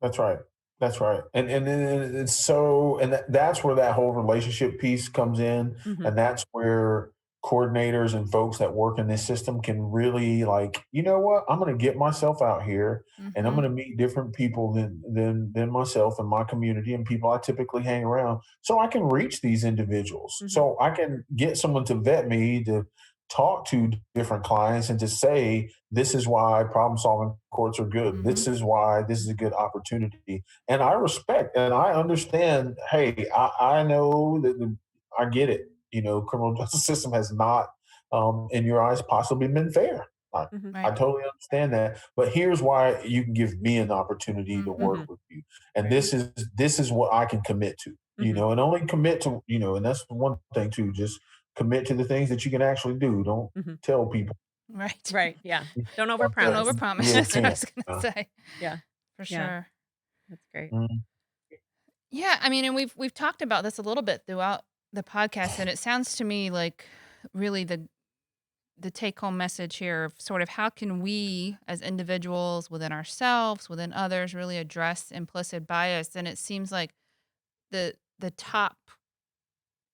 That's right. That's right. And then it's so, and that's where that whole relationship piece comes in, Mhm. and that's where coordinators and folks that work in this system can really like, you know what, I'm going to get myself out here, and I'm Mhm. going to meet different people than myself and my community and people I typically hang around, so I can reach these individuals, Mhm. so I can get someone to vet me, to talk to different clients, and to say this is why problem solving courts are good. This Mhm. is why this is a good opportunity. And I respect and I understand. Hey, I know that I get it. Criminal justice system has not, in your eyes, possibly been fair. Mhm. I Right. totally understand that. But here's why you can give me an opportunity to work Mhm. Mhm. with you. And Right. this is what I can commit to, Mhm. and only commit to, and that's the one thing too, just commit to the things that you can actually do. Don't Mhm. tell people Right. Right, yeah. Don't Don't that overpromise. you overpromise. really That's what I can't. was gonna Uh, say. Yeah, For yeah, sure. that's great. mm, Yeah, I mean, and we've talked about this a little bit throughout the podcast, and it sounds to me like really the take home message here of sort of how can we as individuals within ourselves, within others, really address implicit bias. And it seems like the top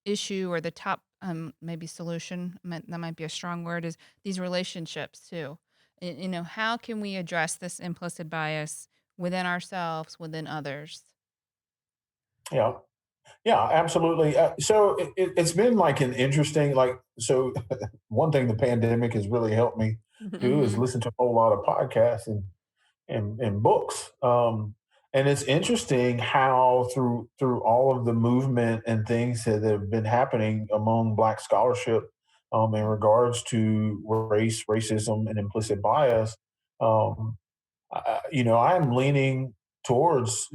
issue or the top maybe solution that might be a strong word is these relationships too. How can we address this implicit bias within ourselves, within others? yeah. Yeah, absolutely. So it's been like an interesting, like, so one thing the pandemic has really helped me do is Mm-hmm. listen to a whole lot of podcasts and books. And it's interesting how through all of the movement and things that have been happening among Black scholarship in regards to race, racism, and implicit bias, um, I'm leaning towards,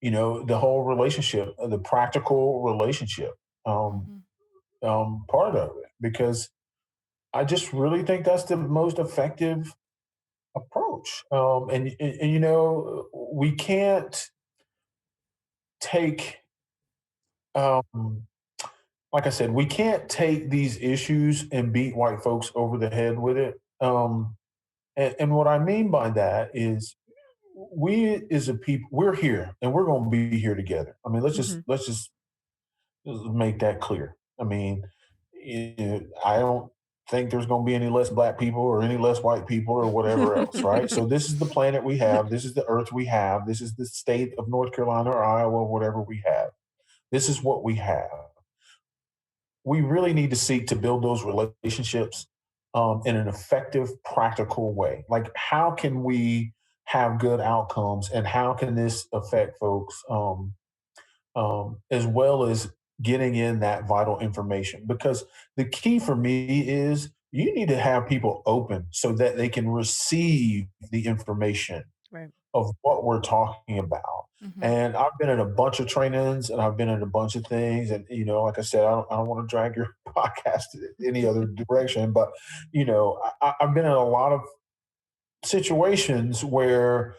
the whole relationship, the practical relationship um, Mm-hmm. part of it, because I just really think that's the most effective approach. We can't take, um, like I said, we can't take these issues and beat white folks over the head with it. And what I mean by that is we as a people, we're here and we're going to be here together. I mean, Mhm. let's just make that clear. I mean, I don't think there's going to be any less black people or any less white people or whatever else, right? So this is the planet we have. This is the earth we have. This is the state of North Carolina or Iowa, whatever we have. This is what we have. We really need to seek to build those relationships in an effective, practical way. Like, how can we have good outcomes, and how can this affect folks? As well as getting in that vital information. Because the key for me is you need to have people open so that they can receive the information Right. of what we're talking about. Mm-hmm. And I've been in a bunch of trainings and I've been in a bunch of things. And, like I said, I don't want to drag your podcast any other direction, but, I've been in a lot of situations where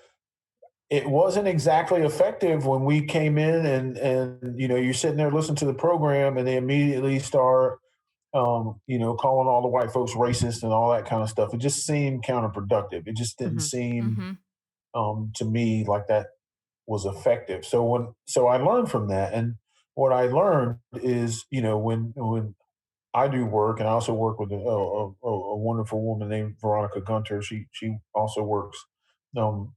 it wasn't exactly effective when we came in and you're sitting there listening to the program and they immediately start calling all the white folks racist and all that kind of stuff. It just seemed counterproductive. It just didn't Mhm. seem Mm-hmm. to me like that was effective. So I learned from that. And what I learned is, when I do work, and I also work with a wonderful woman named Veronica Gunter. She also works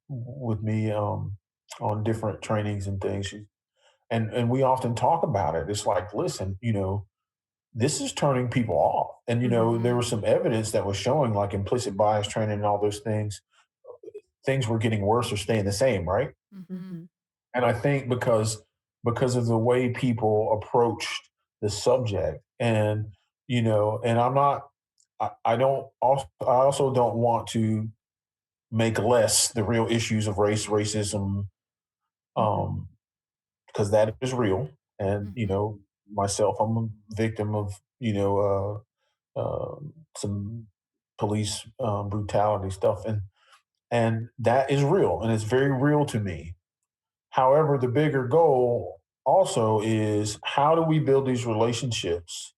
with me on different trainings and things. And we often talk about it. It's like, listen, this is turning people off. And Mhm. there Mm-hmm. was some evidence that was showing, like implicit bias training and all those things. Things were getting worse or staying the same, right? Mm-hmm. Mhm. And I think because of the way people approached the subject, and I'm not, I also don't want to make less the real issues of race, racism, Mhm. um, because that is real. And Mm-hmm. myself, I'm a victim of some police brutality stuff, and that is real, and it's very real to me. However, the bigger goal also is how do we build these relationships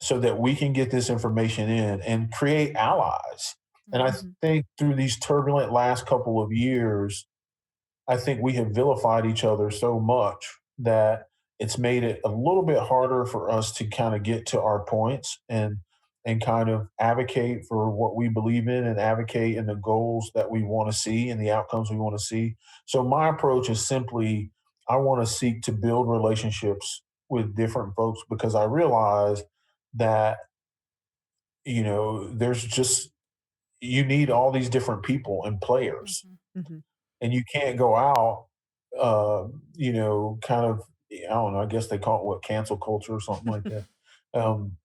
so that we can get this information in and create allies? And I Mhm. think through these turbulent last couple of years, I think we have vilified each other so much that it's made it a little bit harder for us to kind of get to our points and kind of advocate for what we believe in and advocate in the goals that we want to see and the outcomes we want to see. So my approach is simply I want to seek to build relationships with different folks because I realize that there's just you need all these different people and players, Mm-hmm. Mhm. and you can't go out, kind of, I don't know, I guess they call it what, cancel culture or something like that. Um,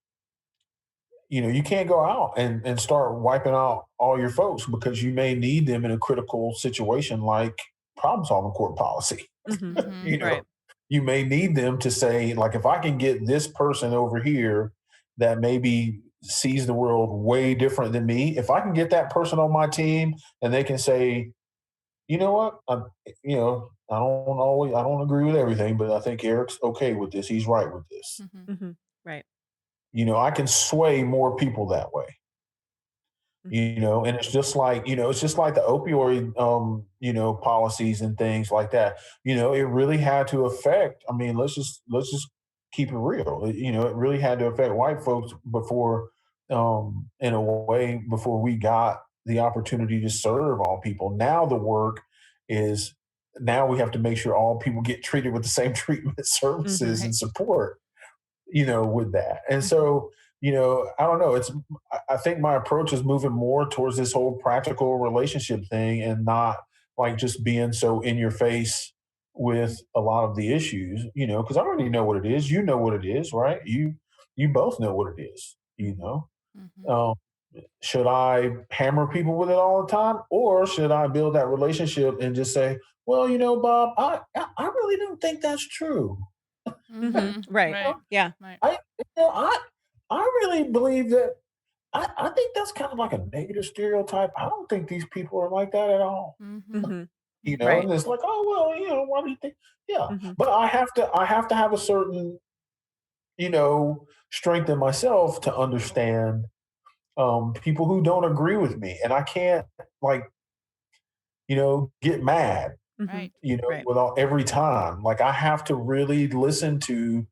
you can't go out and start wiping out all your folks because you may need them in a critical situation like problem solving court policy. Mhm. Mm-hmm. you know, Right. you may need them to say, like, if I can get this person over here that maybe sees the world way different than me, if I can get that person on my team and they can say, you know what, I don't agree with everything, but I think Eric's okay with this. He's right with this. Mhm. Mhm. Right. I can sway more people that way. Mhm. And it's just like, it's just like the opioid policies and things like that. It really had to affect, I mean, let's just keep it real. It really had to affect white folks before, in a way, before we got the opportunity to serve all people. Now the work is, now we have to make sure all people get treated with the same treatment, services, Mhm. Right. and support, with that. And Mhm. so, I don't know. I think my approach is moving more towards this whole practical relationship thing, and not like just being so in your face with a lot of the issues, because I already know what it is. You know what it is, right? You both know what it is, Mhm. Mhm. Um, should I hammer people with it all the time, or should I build that relationship and just say, well, Bob, I really don't think that's true. Mhm. Mhm. Right. Right. Yeah. Right. I you know, I really believe that I think that's kind of like a negative stereotype. I don't think these people are like that at all. Mhm. Mhm. Mhm. Right. And it's like, oh well, why do you think? Yeah. Mhm. But I have to have a certain, strength in myself to understand people who don't agree with me. And I can't, like, get mad, Mhm. Right. Right. with all every time. Like, I have to really listen to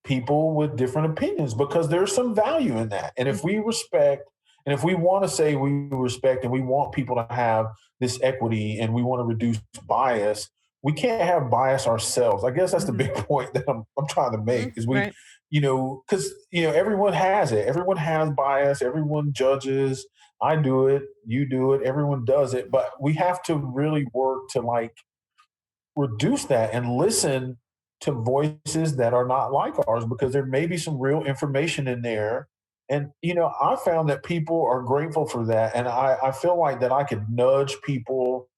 people with different opinions, because there's some value in that. And if Mhm. we respect, and if we want to say we respect, and we want people to have this equity, and we want to reduce bias, we can't have bias ourselves. I guess that's the Mhm. big point that I'm trying to make, Mhm. is we, Right. because, everyone has it. Everyone has bias. Everyone judges. I do it. You do it. Everyone does it. But we have to really work to, like, reduce that and listen to voices that are not like ours, because there may be some real information in there. And I found that people are grateful for that, and I feel like that I could nudge people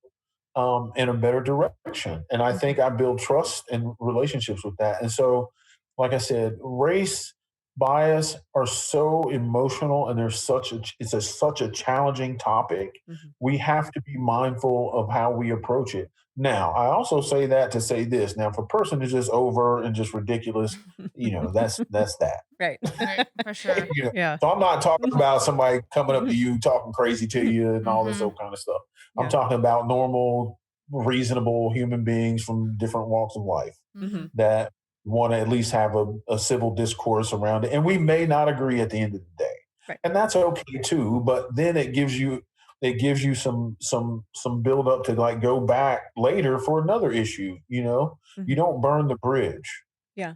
in a better direction. And I Mhm. think I build trust and relationships with that. And so, like I said, race bias are so emotional, and there's such a challenging topic. Mhm. We have to be mindful of how we approach it. Now, I also say that to say this. Now, if a person is just over and just ridiculous, that's that. Right. Right. For sure. You know, Yeah. so I'm not talking Mhm. about somebody coming up to Mhm. you talking crazy to you and all this Mhm. old kind of stuff. I'm Yeah. talking about normal, reasonable human beings from different walks of life Mhm. Mhm. that want to at least have a civil discourse around it. And we may not agree at the end of the day. Right. And that's okay too. But then it gives you some build up to, like, go back later for another issue. You Mhm. don't burn the bridge. Yeah.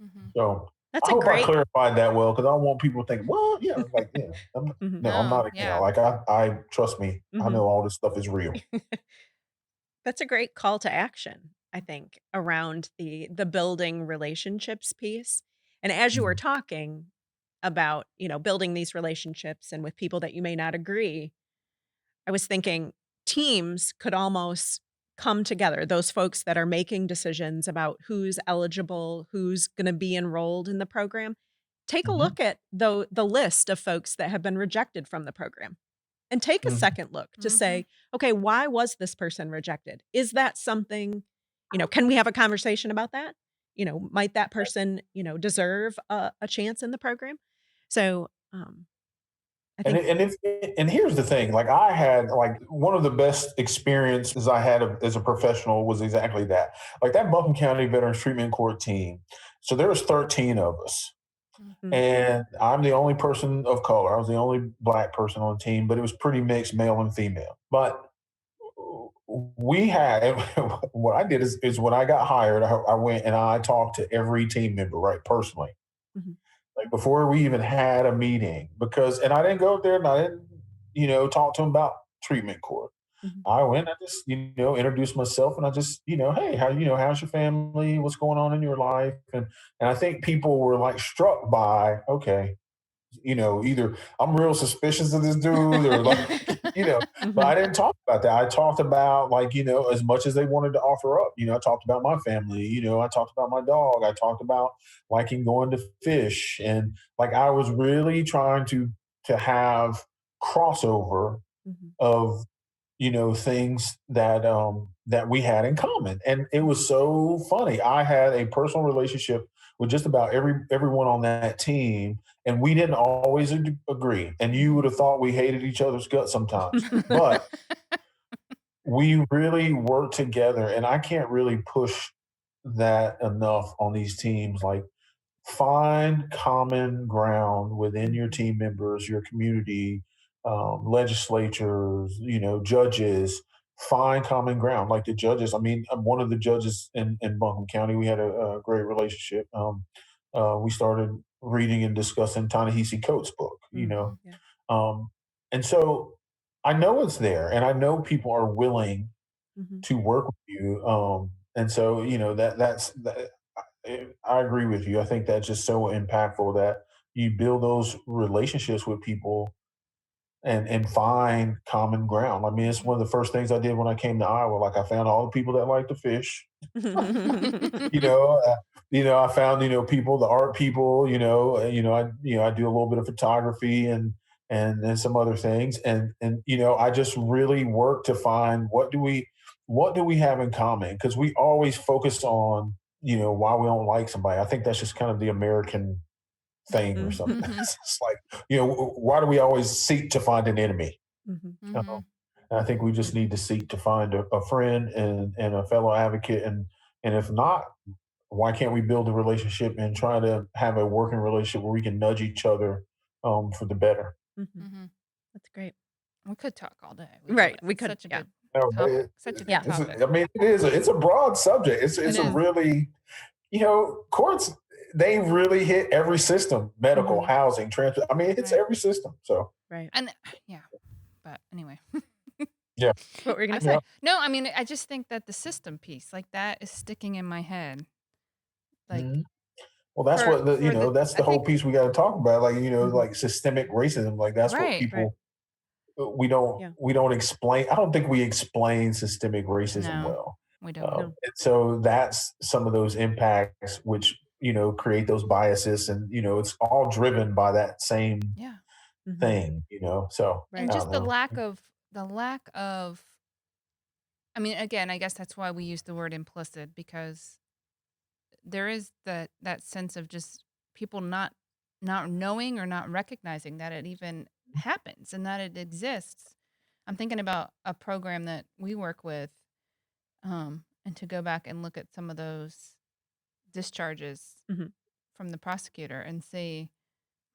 Mhm. So That's I a hope I great clarified that well, because I don't want people to think, well, yeah, like, yeah, Mhm. no, I'm No. not, Yeah. like, I trust me, I Mhm. know all this stuff is real. That's a great call to action, I think, around the building relationships piece. And as you were Mhm. talking about, building these relationships and with people that you may not agree, I was thinking teams could almost come together, those folks that are making decisions about who's eligible, who's going to be enrolled in the program. Take a Mhm. look at the list of folks that have been rejected from the program. And take a Mhm. second look to Mhm. say, okay, why was this person rejected? Is that something, can we have a conversation about that? Might that person, deserve a chance in the program? So I And think, and here's the thing, like, I had, like, one of the best experiences I had as a professional was exactly that. Like, that Buncombe County Veterans Treatment Court team. So there was 13 of us, Mhm. mm, and I'm the only person of color. I was the only black person on the team, but it was pretty mixed, male and female. But we had what I did is when I got hired, I went and I talked to every team member, right, personally, mhm, like, before we even had a meeting, because, and I didn't go up there and I didn't, talk to them about treatment court. mhm, I went, I just, introduced myself, and I just, hey, how's your family? What's going on in your life? And I think people were, like, struck by, okay, either I'm real suspicious of this dude, or, like, But I Mhm. didn't talk about that. I talked about, like, as much as they wanted to offer up. I talked about my family. I talked about my dog. I talked about liking going to fish, and like I was really trying to have crossover Mhm. of things that we had in common, and it was so funny. I had a personal relationship with just about everyone on that team, and we didn't always agree, and you would Mhm. have thought we hated each other's guts sometimes, but we really worked together, and I can't really push that enough on these teams. Like, find common ground within your Mhm. team members, your community, legislatures, judges. Find common ground. Like the judges, I mean, I'm one of the judges in Buncombe County. We had a great relationship. We started reading and discussing Ta-Nehisi Coates' book, Mm, yeah. um, and so I know it's there, and I know people are willing Mhm. to work with you. And so that's that. I agree with you. I think that's just so impactful that you build those relationships with people and find common ground. I mean, it's one of the first things I did when I came to Iowa. Like, I found all the people that like to fish. you know, uh, I found people, the art people. I do a little bit of photography and then some other things, and I just really work to find what do we have in common, because we always focus on why we don't like somebody. I think that's just kind of the American thing or something. Mhm. It's like, why do we always seek to find an enemy? Mhm. Um, and I think we just need to seek to find a friend and a fellow advocate, and if not, why can't we build a relationship and try to have a working relationship where we can nudge each other for the better? Mhm. Mhm. That's great. We could talk all day. We Right, could. we It's could such a yeah. good No, but topic. Such a good Yeah. topic. I mean, it's a broad subject. It's It it's a is. really, courts, they really hit every system: medical, Mhm. housing, transport. I mean, it hits Right. every system. So Right. And yeah, but anyway. yeah, What were you I gonna yeah. say? no, I mean, I just think that the system piece, like that is sticking in my head. Like Mhm. Well, that's what for the that's I the whole think piece we got to talk about. Like, Mhm. like systemic racism. Like, that's what right. Right. people we don't Yeah. we don't explain. I don't think we explain systemic racism No, well. we don't. No. And so that's some of those impacts which create those biases, and it's all driven by that same Yeah. Mhm. thing. So And Right. I don't just the know. lack of I mean, again, I guess that's why we use the word implicit, because there is that sense of just people not knowing or not recognizing that it even happens and that it exists. I'm thinking about a program that we work with, and to go back and look at some of those discharges Mhm. from the prosecutor and see,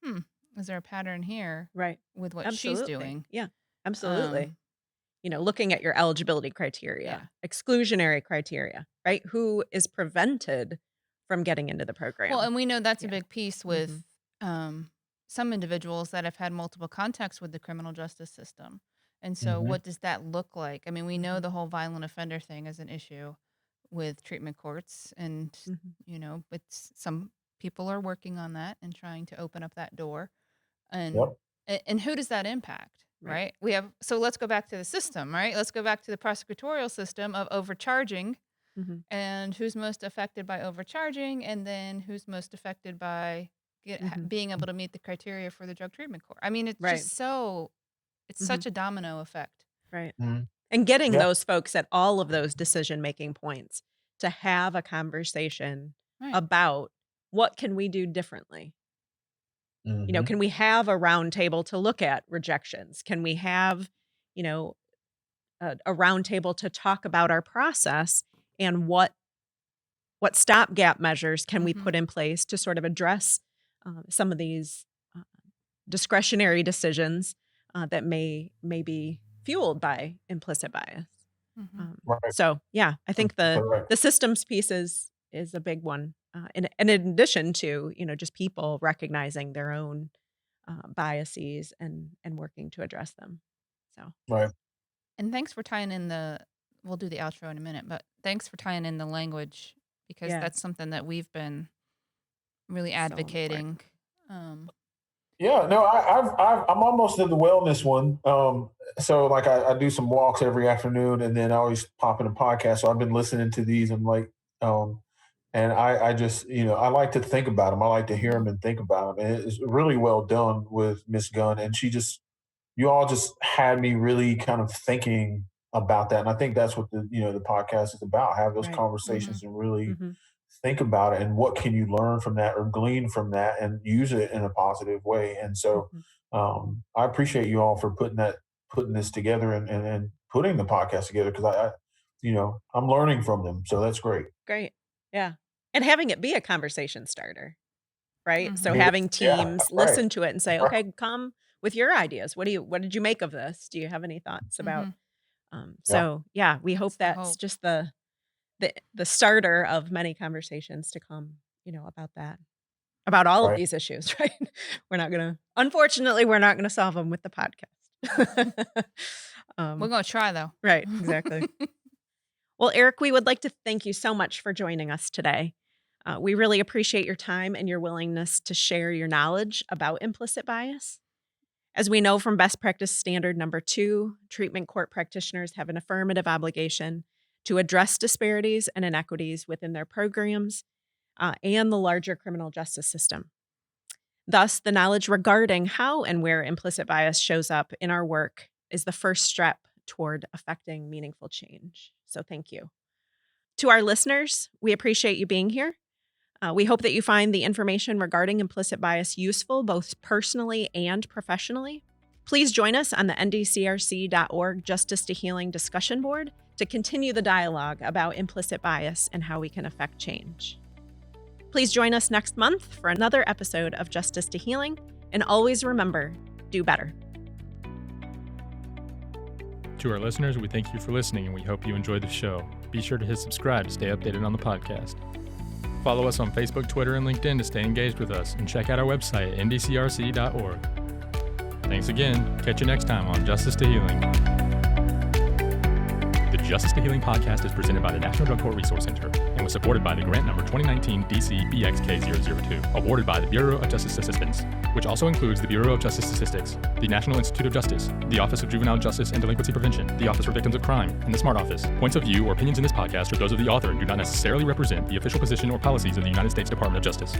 hmm, is there a pattern here Right. with what she's Absolutely. doing? Yeah. Absolutely. Um, Looking at your eligibility criteria, yeah. exclusionary criteria, right? Who is prevented from getting into the Well, program? and we know that's a Yeah. big piece with Mhm. um, some individuals that have had multiple contacts with the criminal justice system. And so, Hmm. what does that look like? I mean, we know Mhm. the whole violent offender thing is an issue with treatment courts, and Mhm. it's some people are working on that and trying to open up that door. And Yep. and who does that impact? Right. Right? We have so let's go back to the system, right? Let's go back to the prosecutorial system of overcharging, Mhm. and who's most affected by overcharging, and then who's most affected by Mhm. being able to meet the criteria for the drug treatment court. I mean, Right. it's Mhm. such a domino effect. Right. Mhm. And getting Yeah. those folks at all of those decision-making points to have a conversation Right. about what can we do differently? Hmm. Can we have a round table to look at rejections? Can we have, you know, a round table to talk about our process and what stopgap measures can we Mm-hmm. put in place to sort of address some of these uh, discretionary decisions that may be fueled by implicit bias. Mm-hmm. Right. So yeah, I think Correct. the systems piece is a big one, in addition to just people recognizing their own biases and working to address them. So Right. And thanks for tying in the. We'll do the outro in a minute, but thanks for tying in the language, because yeah, that's something that we've been really so advocating. important. Um, Yeah, no, I'm almost in the wellness one. So like I do some walks every afternoon, and then I always pop in a podcast. So I've been listening to these, and um, and I just I like to think about them. I like to hear Hmm. them and think about them. And it's really well done with Miss Gunn, and you all just had me really kind of thinking about that. And I think that's what the podcast is about. Have those Right. Hmm. conversations and really Hmm. think about it and what can you learn from that or glean from that and use it in a positive way. And so Hmm. I appreciate you all for putting this together and putting the podcast together because I'm learning from them. So that's great. Great. Yeah. And having it be a conversation starter, right? So Hmm. It having is. Yeah, teams right. listen to it and say, Right. okay, come with your ideas. What did you make of this? Do you have any thoughts about? Hmm. Yeah. So yeah, we hope That's the that's hope. just the starter of many conversations to come, about that. About all of Right. these issues, right? Unfortunately, we're not gonna solve them with the podcast. We're Um, gonna try though. right, exactly. Well, Eric, we would like to thank you so much for joining us today. We really appreciate your time and your willingness to share your knowledge about implicit bias. As we know from best practice standard number 2, treatment court practitioners have an affirmative obligation to address disparities and inequities within their programs and the larger criminal justice system. Thus, the knowledge regarding how and where implicit bias shows up in our work is the first step toward affecting meaningful change. So, thank you. To our listeners, we appreciate you being here. We hope that you find the information regarding implicit bias useful both personally and professionally. Please join us on the ndcrc.org Justice to Healing discussion board to continue the dialogue about implicit bias and how we can affect change. Please join us next month for another episode of Justice to Healing, and always remember, do better. To our listeners, we thank you for listening and we hope you enjoyed the show. Be sure to hit subscribe to stay updated on the podcast. Follow us on Facebook, Twitter, and LinkedIn to stay engaged with us, and check out our website at ndcrc.org. Thanks again. Catch you next time on Justice to Healing. The Justice to Healing podcast is presented by the National Drug Court Resource Center and was supported by the grant number 2019 DC BXK002, awarded by the Bureau of Justice Assistance, which also includes the Bureau of Justice Statistics, the National Institute of Justice, the Office of Juvenile Justice and Delinquency Prevention, the Office for Victims of Crime, and the SMART Office. Points of view or opinions in this podcast are those of the author and do not necessarily represent the official position or policies of the United States Department of Justice.